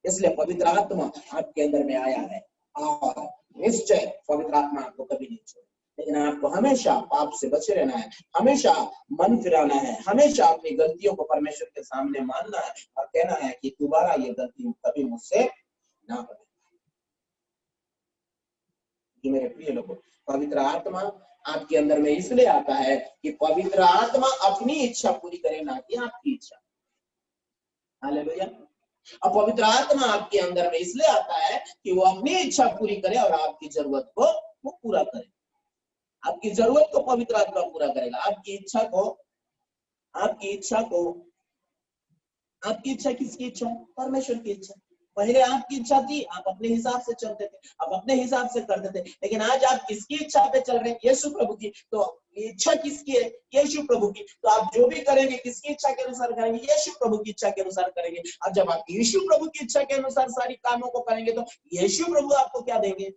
इसलिए पवित्र आत्मा आपके अंदर में आया है और निश्चय पवित्र आत्मा आपको कभी नहीं छोड़े, लेकिन आपको हमेशा पाप से बचे रहना है, हमेशा मन फिराना है, हमेशा अपनी गलतियों को परमेश्वर के सामने मानना है और कहना है कि दोबारा ये गलती कभी मुझसे ना हो। मेरे प्रिय लोगों, पवित्र आत्मा आपके अंदर में इसलिए आता है कि पवित्र आत्मा अपनी इच्छा पूरी करे, ना कि आपकी इच्छा। हालेलुया। अब पवित्र आत्मा आपके अंदर में इसलिए आता है कि वो अपनी इच्छा पूरी करे और आपकी जरूरत को वो पूरा करे। आपकी जरूरत को पवित्र आत्मा पूरा करेगा, आपकी इच्छा किसकी इच्छा? परमेश्वर की इच्छा। पहले आपकी इच्छा थी, आप अपने हिसाब से चलते थे, आप अपने हिसाब से करते थे, लेकिन आज आप किसकी इच्छा पे चल रहे हैं? यीशु प्रभु की। तो इच्छा किसकी है? यीशु प्रभु की। तो आप जो भी करेंगे किसकी इच्छा के अनुसार करेंगे? यीशु प्रभु की इच्छा के अनुसार करेंगे। और जब आप यीशु प्रभु की इच्छा के अनुसार सारी कामों को करेंगे तो यीशु प्रभु आपको क्या देंगे?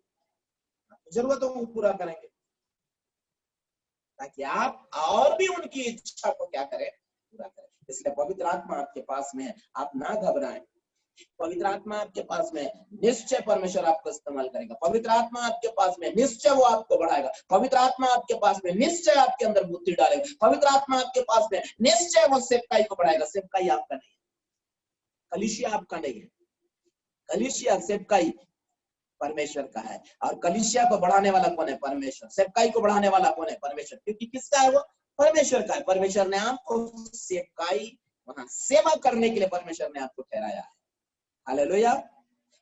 जरूरतों को पूरा करेंगे, ताकि आप और भी उनकी इच्छा को क्या करें? पूरा करें। इसलिए पवित्र आत्मा आपके पास में है, आप ना घबराएं। पवित्र आत्मा आपके पास में, निश्चय परमेश्वर आपको इस्तेमाल करेगा। पवित्र आत्मा आपके पास में, निश्चय वो आपको बढ़ाएगा। पवित्र आत्मा आपके पास में, निश्चय आपके अंदर बुद्धि डालेगा। पवित्र आत्मा आपके पास में, निश्चय वो सेवकाई को बढ़ाएगा। सेवकाई आपका नहीं है, कलीसिया आपका नहीं है। कलीसिया सेवकाई परमेश्वर का है, और कलीसिया को बढ़ाने वाला कौन है? परमेश्वर। सेवकाई को बढ़ाने वाला कौन है? परमेश्वर। क्योंकि किसका है वो? परमेश्वर का है। परमेश्वर ने आपको सेवकाई, वहां सेवा करने के लिए परमेश्वर ने आपको ठहराया है। हालेलुया।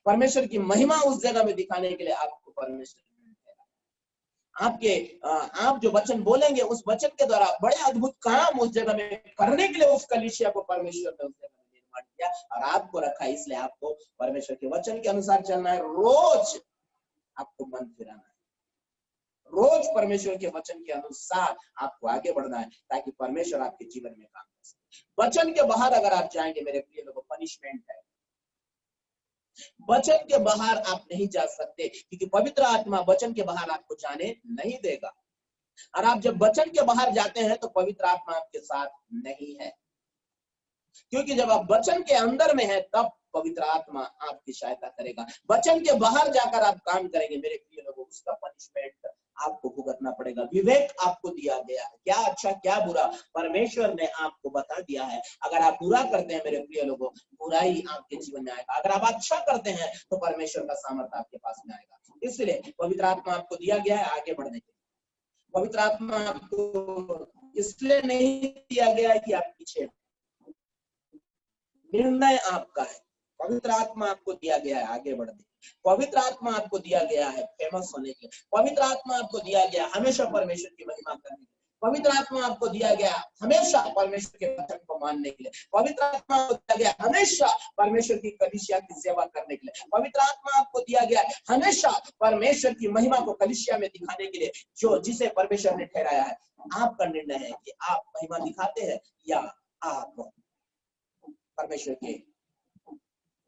परमेश्वर की महिमा उस जगह में दिखाने के लिए आपको परमेश्वर ने ठहराया। आप जो वचन बोलेंगे, उस वचन के द्वारा बड़े अद्भुत काम उस जगह में करने के लिए उस कलीसिया को परमेश्वर ने उस जगह में निर्माण किया और आपको रखा। इसलिए आपको परमेश्वर के वचन के अनुसार चलना है। रोज आपको मन फिराना है, रोज परमेश्वर के वचन के अनुसार आपको आगे बढ़ना है, ताकि परमेश्वर आपके जीवन में काम कर सके। वचन के बाहर अगर आप जाएंगे मेरे प्रिय लोगों, पनिशमेंट है। वचन के बाहर आप नहीं जा सकते, क्योंकि पवित्र आत्मा वचन के बाहर आपको जाने नहीं देगा। और आप जब वचन के बाहर जाते हैं तो पवित्र आत्मा आपके साथ नहीं है, क्योंकि जब आप वचन के अंदर में है तब पवित्र आत्मा आपकी सहायता करेगा। वचन के बाहर जाकर आप काम करेंगे मेरे प्रिय लोगों, उसका पनिशमेंट आपको भुगतना पड़ेगा। विवेक आपको दिया गया है, क्या अच्छा क्या बुरा परमेश्वर ने आपको बता दिया है। अगर आप बुरा करते हैं मेरे प्रिय लोगों, बुराई आपके जीवन में आएगा। अगर आप अच्छा करते हैं तो परमेश्वर का सामर्थ्य आपके पास में आएगा। इसलिए पवित्र आत्मा आपको दिया गया है आगे बढ़ने के लिए। पवित्र आत्मा आपको इसलिए नहीं दिया गया है कि आप पीछे, निर्णय आपका है। पवित्र आत्मा आपको दिया गया है आगे बढ़ने, पवित्र आत्मा आपको दिया गया है फेमस होने के लिए, पवित्र आत्मा आपको दिया गया हमेशा परमेश्वर की महिमा करने के लिए, पवित्र आत्मा आपको दिया गया हमेशा परमेश्वर के वचन को मानने के लिए, पवित्र आत्मा आपको दिया गया हमेशा परमेश्वर की कलीसिया की सेवा करने के लिए, पवित्र आत्मा आपको दिया गया हमेशा परमेश्वर की महिमा को कलीसिया में दिखाने के लिए, जो जिसे परमेश्वर ने ठहराया है। आपका निर्णय है कि आप महिमा दिखाते हैं या आप परमेश्वर के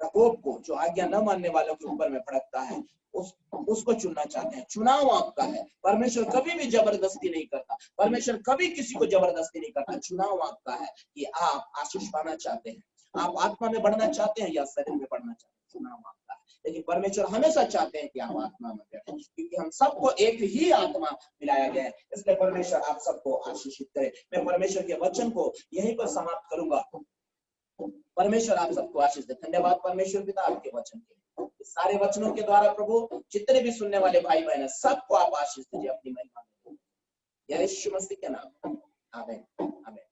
प्रकोप को, जो आज्ञा न मानने वालों के ऊपर में भड़कता है, उसको चुनना चाहते हैं। चुनाव आपका है। परमेश्वर कभी भी जबरदस्ती नहीं करता, परमेश्वर कभी किसी को जबरदस्ती नहीं करता। चुनाव आपका है कि आप आशीष पाना चाहते हैं, आप आत्मा में बढ़ना चाहते हैं या शरीर में बढ़ना चाहते हैं। चुनाव आपका है, लेकिन परमेश्वर हमेशा चाहते हैं कि आप आत्मा में बढ़ें, क्योंकि हम सबको एक ही आत्मा मिलाया गया है। इसलिए परमेश्वर आप सबको आशीषित करे। मैं परमेश्वर के वचन को यहीं पर समाप्त करूंगा। परमेश्वर आप सबको आशीष दे। धन्यवाद परमेश्वर पिता आपके वचन के लिए। सारे वचनों के द्वारा प्रभु जितने भी सुनने वाले भाई बहन है सबको आप आशीष दीजिए अपनी महिमा में, यीशु मसीह के नाम। आमीन आमीन।